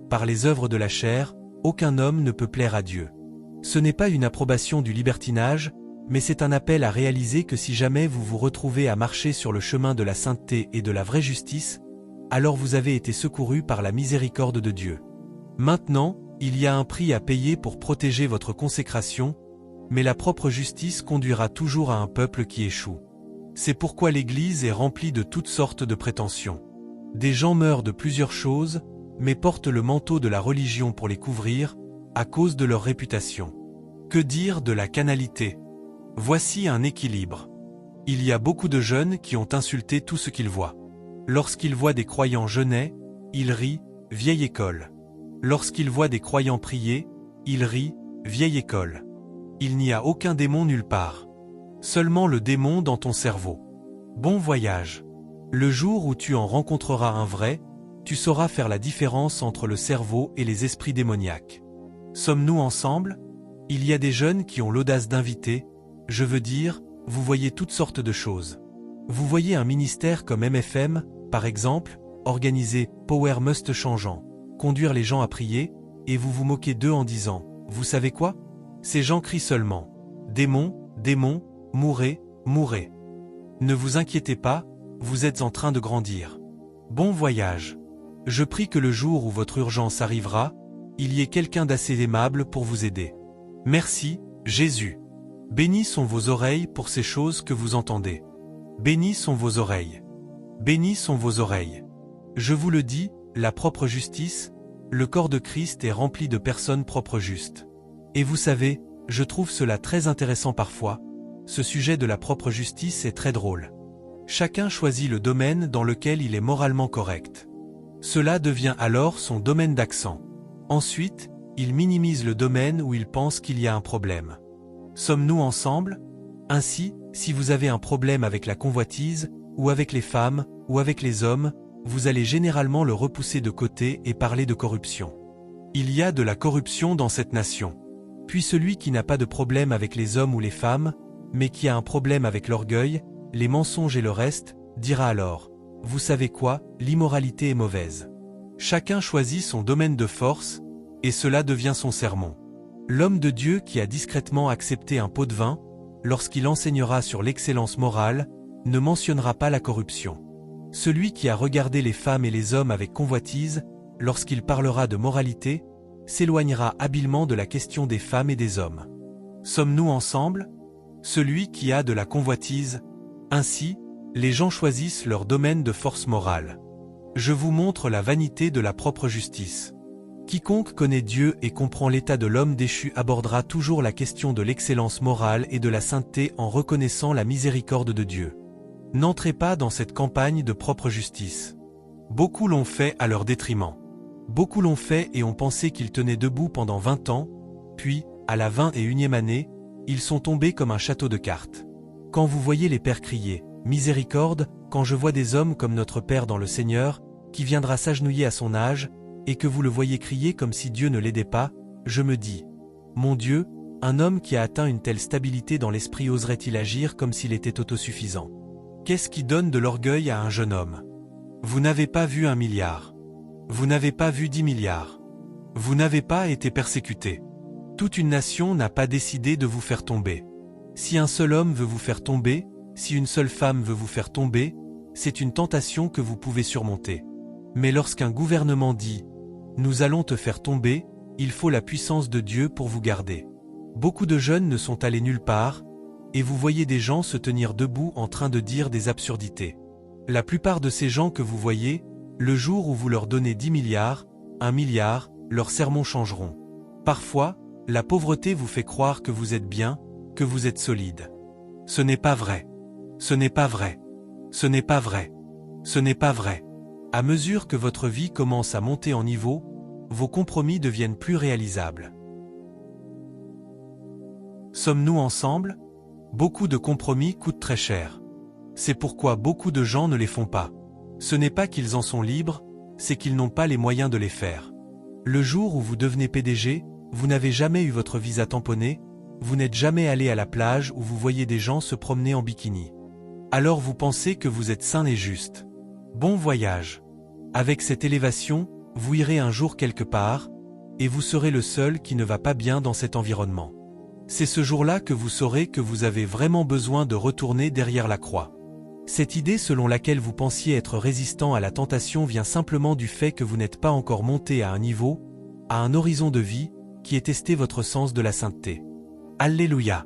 Par les œuvres de la chair, aucun homme ne peut plaire à Dieu. Ce n'est pas une approbation du libertinage, mais c'est un appel à réaliser que si jamais vous vous retrouvez à marcher sur le chemin de la sainteté et de la vraie justice, alors vous avez été secouru par la miséricorde de Dieu. Maintenant, il y a un prix à payer pour protéger votre consécration, mais la propre justice conduira toujours à un peuple qui échoue. C'est pourquoi l'Église est remplie de toutes sortes de prétentions. Des gens meurent de plusieurs choses, mais portent le manteau de la religion pour les couvrir, à cause de leur réputation. Que dire de la canalité? Voici un équilibre. Il y a beaucoup de jeunes qui ont insulté tout ce qu'ils voient. Lorsqu'ils voient des croyants jeûner, ils rient, vieille école. Lorsqu'ils voient des croyants prier, ils rient, vieille école. Il n'y a aucun démon nulle part. Seulement le démon dans ton cerveau. Bon voyage. Le jour où tu en rencontreras un vrai, tu sauras faire la différence entre le cerveau et les esprits démoniaques. Sommes-nous ensemble? Il y a des jeunes qui ont l'audace d'inviter, je veux dire, vous voyez toutes sortes de choses. Vous voyez un ministère comme MFM, par exemple, organiser Power Must changeant, conduire les gens à prier, et vous vous moquez d'eux en disant, vous savez quoi? Ces gens crient seulement, démon, démon, mourez, mourez. Ne vous inquiétez pas, vous êtes en train de grandir. Bon voyage. Je prie que le jour où votre urgence arrivera, il y ait quelqu'un d'assez aimable pour vous aider. Merci, Jésus. Bénis sont vos oreilles pour ces choses que vous entendez. Bénis sont vos oreilles. Bénis sont vos oreilles. Je vous le dis, la propre justice, le corps de Christ est rempli de personnes propres justes. Et vous savez, je trouve cela très intéressant parfois, ce sujet de la propre justice est très drôle. Chacun choisit le domaine dans lequel il est moralement correct. Cela devient alors son domaine d'accent. Ensuite, il minimise le domaine où il pense qu'il y a un problème. Sommes-nous ensemble? Ainsi, si vous avez un problème avec la convoitise, ou avec les femmes, ou avec les hommes, vous allez généralement le repousser de côté et parler de corruption. Il y a de la corruption dans cette nation. Puis celui qui n'a pas de problème avec les hommes ou les femmes, mais qui a un problème avec l'orgueil, les mensonges et le reste, dira alors, vous savez quoi, l'immoralité est mauvaise. Chacun choisit son domaine de force, et cela devient son sermon. L'homme de Dieu qui a discrètement accepté un pot de vin, lorsqu'il enseignera sur l'excellence morale, ne mentionnera pas la corruption. Celui qui a regardé les femmes et les hommes avec convoitise, lorsqu'il parlera de moralité, s'éloignera habilement de la question des femmes et des hommes. Sommes-nous ensemble? Celui qui a de la convoitise. Ainsi, les gens choisissent leur domaine de force morale. Je vous montre la vanité de la propre justice. Quiconque connaît Dieu et comprend l'état de l'homme déchu abordera toujours la question de l'excellence morale et de la sainteté en reconnaissant la miséricorde de Dieu. N'entrez pas dans cette campagne de propre justice. Beaucoup l'ont fait à leur détriment. Beaucoup l'ont fait et ont pensé qu'ils tenaient debout pendant 20 ans, puis, à la 21e année, ils sont tombés comme un château de cartes. Quand vous voyez les pères crier Miséricorde, quand je vois des hommes comme notre Père dans le Seigneur, qui viendra s'agenouiller à son âge, et que vous le voyez crier comme si Dieu ne l'aidait pas, je me dis, mon Dieu, un homme qui a atteint une telle stabilité dans l'esprit oserait-il agir comme s'il était autosuffisant? Qu'est-ce qui donne de l'orgueil à un jeune homme? Vous n'avez pas vu 1 milliard. Vous n'avez pas vu 10 milliards. Vous n'avez pas été persécuté. Toute une nation n'a pas décidé de vous faire tomber. Si un seul homme veut vous faire tomber, si une seule femme veut vous faire tomber, c'est une tentation que vous pouvez surmonter. Mais lorsqu'un gouvernement dit « Nous allons te faire tomber », il faut la puissance de Dieu pour vous garder. Beaucoup de jeunes ne sont allés nulle part, et vous voyez des gens se tenir debout en train de dire des absurdités. La plupart de ces gens que vous voyez, le jour où vous leur donnez 10 milliards, 1 milliard, leurs sermons changeront. Parfois, la pauvreté vous fait croire que vous êtes bien, que vous êtes solide. Ce n'est pas vrai. Ce n'est pas vrai. Ce n'est pas vrai. Ce n'est pas vrai. À mesure que votre vie commence à monter en niveau, vos compromis deviennent plus réalisables. Sommes-nous ensemble? Beaucoup de compromis coûtent très cher. C'est pourquoi beaucoup de gens ne les font pas. Ce n'est pas qu'ils en sont libres, c'est qu'ils n'ont pas les moyens de les faire. Le jour où vous devenez PDG, vous n'avez jamais eu votre visa tamponné, vous n'êtes jamais allé à la plage où vous voyez des gens se promener en bikini. Alors vous pensez que vous êtes sain et juste. Bon voyage. Avec cette élévation, vous irez un jour quelque part, et vous serez le seul qui ne va pas bien dans cet environnement. C'est ce jour-là que vous saurez que vous avez vraiment besoin de retourner derrière la croix. Cette idée selon laquelle vous pensiez être résistant à la tentation vient simplement du fait que vous n'êtes pas encore monté à un niveau, à un horizon de vie, qui ait testé votre sens de la sainteté. Alléluia!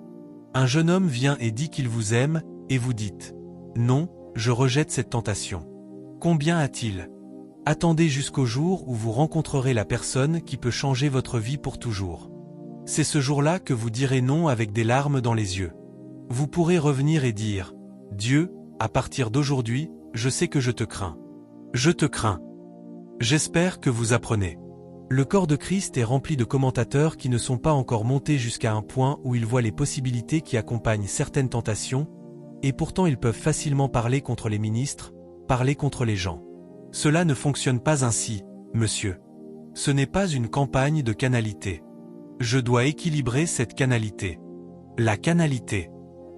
Un jeune homme vient et dit qu'il vous aime, et vous dites « Non, je rejette cette tentation ». Combien a-t-il? Attendez jusqu'au jour où vous rencontrerez la personne qui peut changer votre vie pour toujours. C'est ce jour-là que vous direz non avec des larmes dans les yeux. Vous pourrez revenir et dire « Dieu, à partir d'aujourd'hui, je sais que je te crains. Je te crains. » J'espère que vous apprenez. Le corps de Christ est rempli de commentateurs qui ne sont pas encore montés jusqu'à un point où ils voient les possibilités qui accompagnent certaines tentations, et pourtant ils peuvent facilement parler contre les ministres, parler contre les gens. Cela ne fonctionne pas ainsi, monsieur. Ce n'est pas une campagne de canalité. Je dois équilibrer cette canalité. La canalité.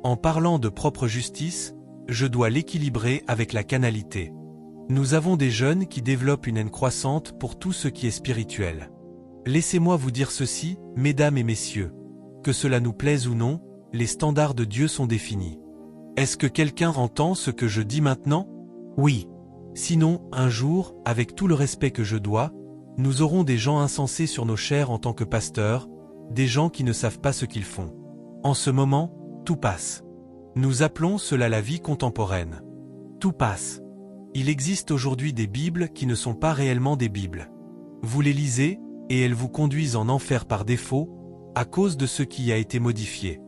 En parlant de propre justice, je dois l'équilibrer avec la canalité. Nous avons des jeunes qui développent une haine croissante pour tout ce qui est spirituel. Laissez-moi vous dire ceci, mesdames et messieurs. Que cela nous plaise ou non, les standards de Dieu sont définis. Est-ce que quelqu'un entend ce que je dis maintenant? Oui. Sinon, un jour, avec tout le respect que je dois, nous aurons des gens insensés sur nos chairs en tant que pasteurs, des gens qui ne savent pas ce qu'ils font. En ce moment, tout passe. Nous appelons cela la vie contemporaine. Tout passe. Il existe aujourd'hui des Bibles qui ne sont pas réellement des Bibles. Vous les lisez, et elles vous conduisent en enfer par défaut, à cause de ce qui a été modifié.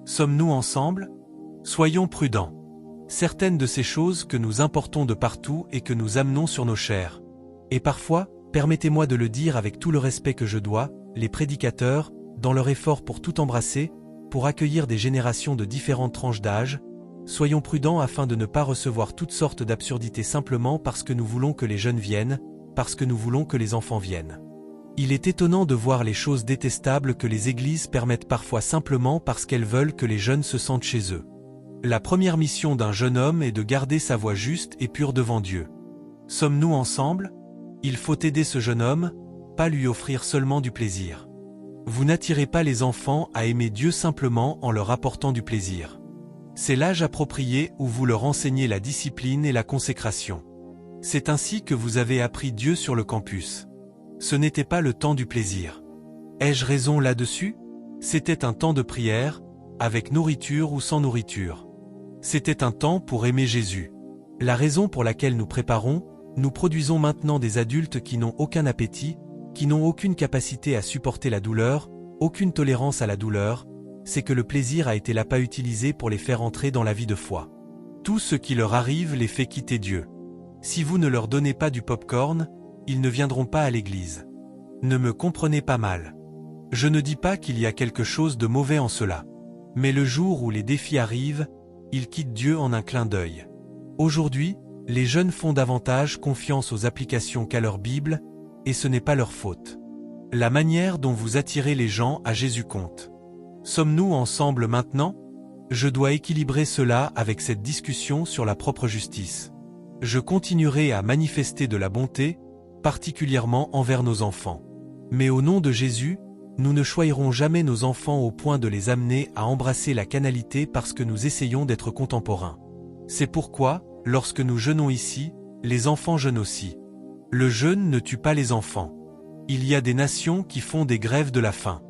Sommes-nous ensemble? Soyons prudents. Certaines de ces choses que nous importons de partout et que nous amenons sur nos chairs. Et parfois, permettez-moi de le dire avec tout le respect que je dois, les prédicateurs, dans leur effort pour tout embrasser, pour accueillir des générations de différentes tranches d'âge, soyons prudents afin de ne pas recevoir toutes sortes d'absurdités simplement parce que nous voulons que les jeunes viennent, parce que nous voulons que les enfants viennent. Il est étonnant de voir les choses détestables que les églises permettent parfois simplement parce qu'elles veulent que les jeunes se sentent chez eux. La première mission d'un jeune homme est de garder sa voie juste et pure devant Dieu. Sommes-nous ensemble? Il faut aider ce jeune homme, pas lui offrir seulement du plaisir. Vous n'attirez pas les enfants à aimer Dieu simplement en leur apportant du plaisir. C'est l'âge approprié où vous leur enseignez la discipline et la consécration. C'est ainsi que vous avez appris Dieu sur le campus. Ce n'était pas le temps du plaisir. Ai-je raison là-dessus? C'était un temps de prière, avec nourriture ou sans nourriture. C'était un temps pour aimer Jésus. La raison pour laquelle nous produisons maintenant des adultes qui n'ont aucun appétit, qui n'ont aucune capacité à supporter la douleur, aucune tolérance à la douleur, c'est que le plaisir a été là pas utilisé pour les faire entrer dans la vie de foi. Tout ce qui leur arrive les fait quitter Dieu. Si vous ne leur donnez pas du pop-corn, ils ne viendront pas à l'église. Ne me comprenez pas mal. Je ne dis pas qu'il y a quelque chose de mauvais en cela. Mais le jour où les défis arrivent, ils quittent Dieu en un clin d'œil. Aujourd'hui, les jeunes font davantage confiance aux applications qu'à leur Bible, et ce n'est pas leur faute. La manière dont vous attirez les gens à Jésus compte. Sommes-nous ensemble maintenant? Je dois équilibrer cela avec cette discussion sur la propre justice. Je continuerai à manifester de la bonté, particulièrement envers nos enfants. Mais au nom de Jésus, nous ne choyerons jamais nos enfants au point de les amener à embrasser la canalité parce que nous essayons d'être contemporains. C'est pourquoi, lorsque nous jeûnons ici, les enfants jeûnent aussi. Le jeûne ne tue pas les enfants. Il y a des nations qui font des grèves de la faim.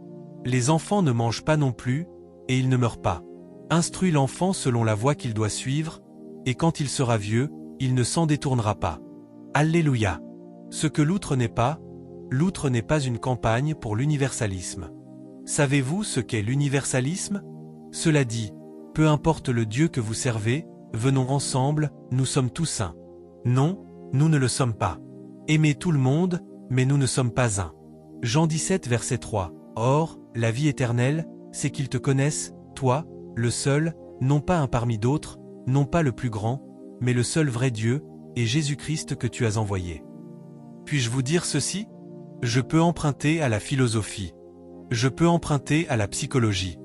Les enfants ne mangent pas non plus, et ils ne meurent pas. Instruis l'enfant selon la voie qu'il doit suivre, et quand il sera vieux, il ne s'en détournera pas. Alléluia. Ce que l'outre n'est pas une campagne pour l'universalisme. Savez-vous ce qu'est l'universalisme? Cela dit, peu importe le Dieu que vous servez, venons ensemble, nous sommes tous un. Non, nous ne le sommes pas. Aimez tout le monde, mais nous ne sommes pas un. Jean 17 verset 3. Or, la vie éternelle, c'est qu'ils te connaissent, toi, le seul, non pas un parmi d'autres, non pas le plus grand, mais le seul vrai Dieu, et Jésus-Christ que tu as envoyé. Puis-je vous dire ceci? Je peux emprunter à la philosophie. Je peux emprunter à la psychologie.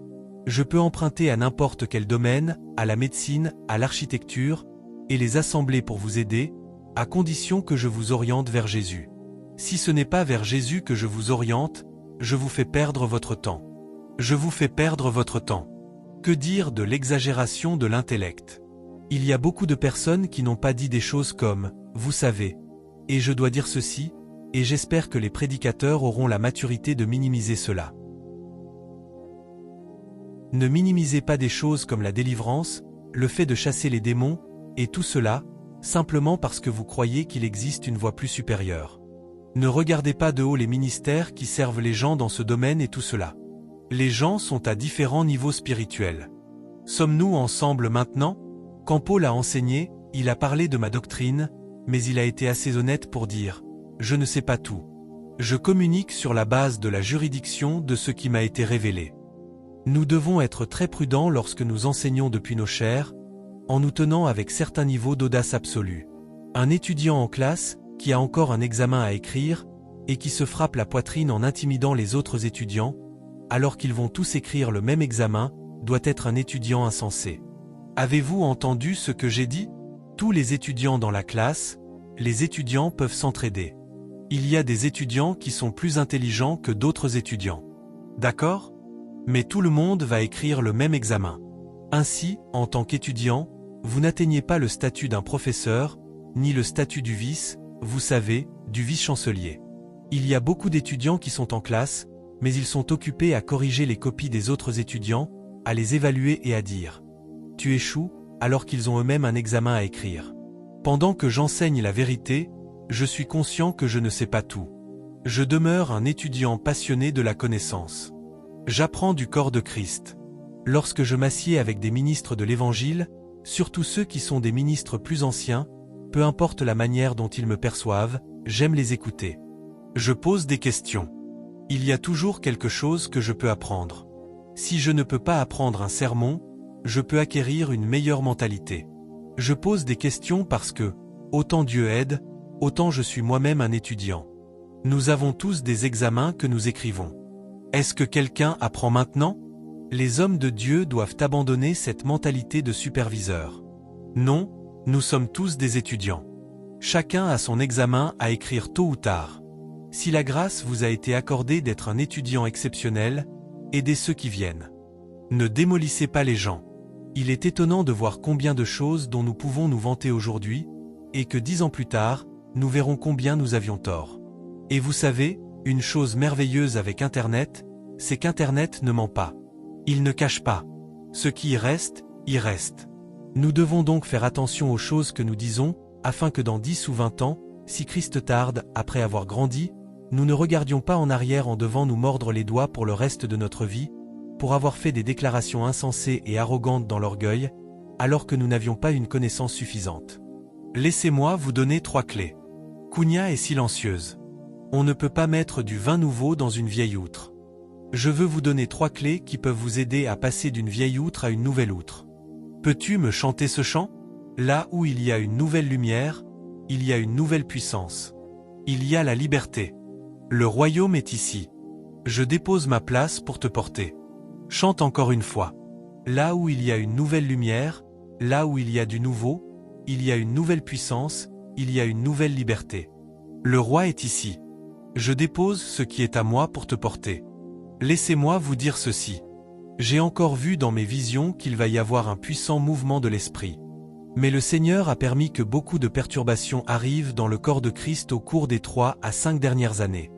Je peux emprunter à n'importe quel domaine, à la médecine, à l'architecture, et les assembler pour vous aider, à condition que je vous oriente vers Jésus. Si ce n'est pas vers Jésus que je vous oriente, je vous fais perdre votre temps. Je vous fais perdre votre temps. Que dire de l'exagération de l'intellect? Il y a beaucoup de personnes qui n'ont pas dit des choses comme « vous savez ». Et je dois dire ceci, et j'espère que les prédicateurs auront la maturité de minimiser cela. Ne minimisez pas des choses comme la délivrance, le fait de chasser les démons, et tout cela, simplement parce que vous croyez qu'il existe une voie plus supérieure. Ne regardez pas de haut les ministères qui servent les gens dans ce domaine et tout cela. Les gens sont à différents niveaux spirituels. Sommes-nous ensemble maintenant? Quand Paul a enseigné, il a parlé de ma doctrine, mais il a été assez honnête pour dire « Je ne sais pas tout. Je communique sur la base de la juridiction de ce qui m'a été révélé. » Nous devons être très prudents lorsque nous enseignons depuis nos chairs, en nous tenant avec certains niveaux d'audace absolue. Un étudiant en classe, qui a encore un examen à écrire, et qui se frappe la poitrine en intimidant les autres étudiants, alors qu'ils vont tous écrire le même examen, doit être un étudiant insensé. Avez-vous entendu ce que j'ai dit? Tous les étudiants dans la classe, les étudiants peuvent s'entraider. Il y a des étudiants qui sont plus intelligents que d'autres étudiants. D'accord? Mais tout le monde va écrire le même examen. Ainsi, en tant qu'étudiant, vous n'atteignez pas le statut d'un professeur, ni le statut du vice, vous savez, du vice-chancelier. Il y a beaucoup d'étudiants qui sont en classe, mais ils sont occupés à corriger les copies des autres étudiants, à les évaluer et à dire « Tu échoues » alors qu'ils ont eux-mêmes un examen à écrire. Pendant que j'enseigne la vérité, je suis conscient que je ne sais pas tout. Je demeure un étudiant passionné de la connaissance. J'apprends du corps de Christ. Lorsque je m'assieds avec des ministres de l'Évangile, surtout ceux qui sont des ministres plus anciens, peu importe la manière dont ils me perçoivent, j'aime les écouter. Je pose des questions. Il y a toujours quelque chose que je peux apprendre. Si je ne peux pas apprendre un sermon, je peux acquérir une meilleure mentalité. Je pose des questions parce que, autant Dieu aide, autant je suis moi-même un étudiant. Nous avons tous des examens que nous écrivons. Est-ce que quelqu'un apprend maintenant? Les hommes de Dieu doivent abandonner cette mentalité de superviseur. Non, nous sommes tous des étudiants. Chacun a son examen à écrire tôt ou tard. Si la grâce vous a été accordée d'être un étudiant exceptionnel, aidez ceux qui viennent. Ne démolissez pas les gens. Il est étonnant de voir combien de choses dont nous pouvons nous vanter aujourd'hui, et que 10 ans plus tard, nous verrons combien nous avions tort. Et vous savez, une chose merveilleuse avec Internet, c'est qu'Internet ne ment pas. Il ne cache pas. Ce qui y reste, y reste. Nous devons donc faire attention aux choses que nous disons, afin que dans 10 ou 20 ans, si Christ tarde, après avoir grandi, nous ne regardions pas en arrière en devant nous mordre les doigts pour le reste de notre vie, pour avoir fait des déclarations insensées et arrogantes dans l'orgueil, alors que nous n'avions pas une connaissance suffisante. Laissez-moi vous donner 3 clés. Kounia est silencieuse. On ne peut pas mettre du vin nouveau dans une vieille outre. Je veux vous donner 3 clés qui peuvent vous aider à passer d'une vieille outre à une nouvelle outre. Peux-tu me chanter ce chant? Là où il y a une nouvelle lumière, il y a une nouvelle puissance. Il y a la liberté. Le royaume est ici. Je dépose ma place pour te porter. Chante encore une fois. Là où il y a une nouvelle lumière, là où il y a du nouveau, il y a une nouvelle puissance, il y a une nouvelle liberté. Le roi est ici. Je dépose ce qui est à moi pour te porter. Laissez-moi vous dire ceci. J'ai encore vu dans mes visions qu'il va y avoir un puissant mouvement de l'esprit. Mais le Seigneur a permis que beaucoup de perturbations arrivent dans le corps de Christ au cours des 3 à 5 dernières années.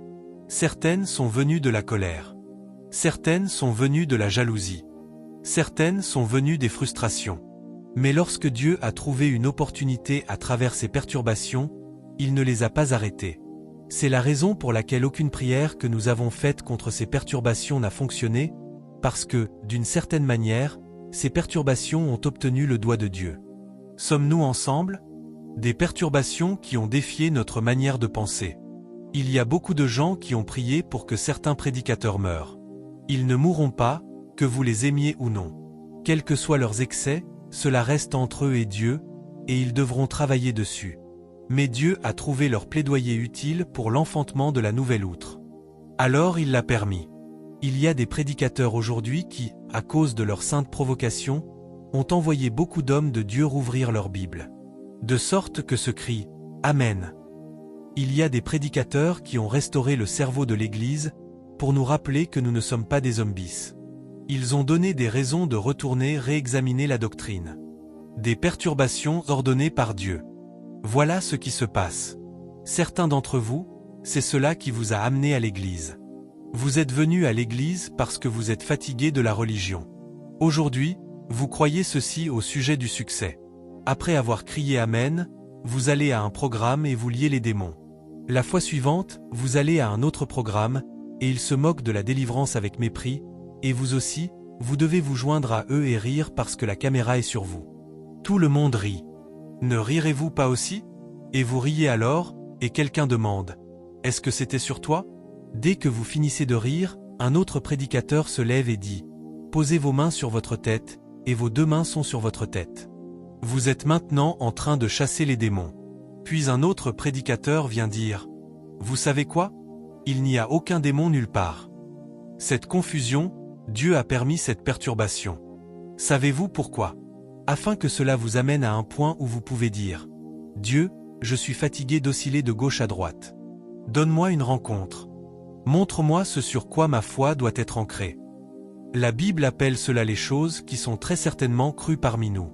Certaines sont venues de la colère. Certaines sont venues de la jalousie. Certaines sont venues des frustrations. Mais lorsque Dieu a trouvé une opportunité à travers ces perturbations, il ne les a pas arrêtées. C'est la raison pour laquelle aucune prière que nous avons faite contre ces perturbations n'a fonctionné, parce que, d'une certaine manière, ces perturbations ont obtenu le doigt de Dieu. Sommes-nous ensemble? Des perturbations qui ont défié notre manière de penser. Il y a beaucoup de gens qui ont prié pour que certains prédicateurs meurent. Ils ne mourront pas, que vous les aimiez ou non. Quels que soient leurs excès, cela reste entre eux et Dieu, et ils devront travailler dessus. Mais Dieu a trouvé leur plaidoyer utile pour l'enfantement de la nouvelle outre. Alors il l'a permis. Il y a des prédicateurs aujourd'hui qui, à cause de leur sainte provocation, ont envoyé beaucoup d'hommes de Dieu rouvrir leur Bible. De sorte que ce cri « Amen ». Il y a des prédicateurs qui ont restauré le cerveau de l'Église pour nous rappeler que nous ne sommes pas des zombies. Ils ont donné des raisons de retourner réexaminer la doctrine. Des perturbations ordonnées par Dieu. Voilà ce qui se passe. Certains d'entre vous, c'est cela qui vous a amené à l'Église. Vous êtes venus à l'Église parce que vous êtes fatigués de la religion. Aujourd'hui, vous croyez ceci au sujet du succès. Après avoir crié Amen, vous allez à un programme et vous liez les démons. La fois suivante, vous allez à un autre programme, et ils se moquent de la délivrance avec mépris, et vous aussi, vous devez vous joindre à eux et rire parce que la caméra est sur vous. Tout le monde rit. Ne rirez-vous pas aussi? Et vous riez alors, et quelqu'un demande « Est-ce que c'était sur toi ?» Dès que vous finissez de rire, un autre prédicateur se lève et dit « Posez vos mains sur votre tête, et vos 2 mains sont sur votre tête. Vous êtes maintenant en train de chasser les démons. » Puis un autre prédicateur vient dire « Vous savez quoi? Il n'y a aucun démon nulle part. » Cette confusion, Dieu a permis cette perturbation. Savez-vous pourquoi? Afin que cela vous amène à un point où vous pouvez dire « Dieu, je suis fatigué d'osciller de gauche à droite. Donne-moi une rencontre. Montre-moi ce sur quoi ma foi doit être ancrée. » La Bible appelle cela les choses qui sont très certainement crues parmi nous.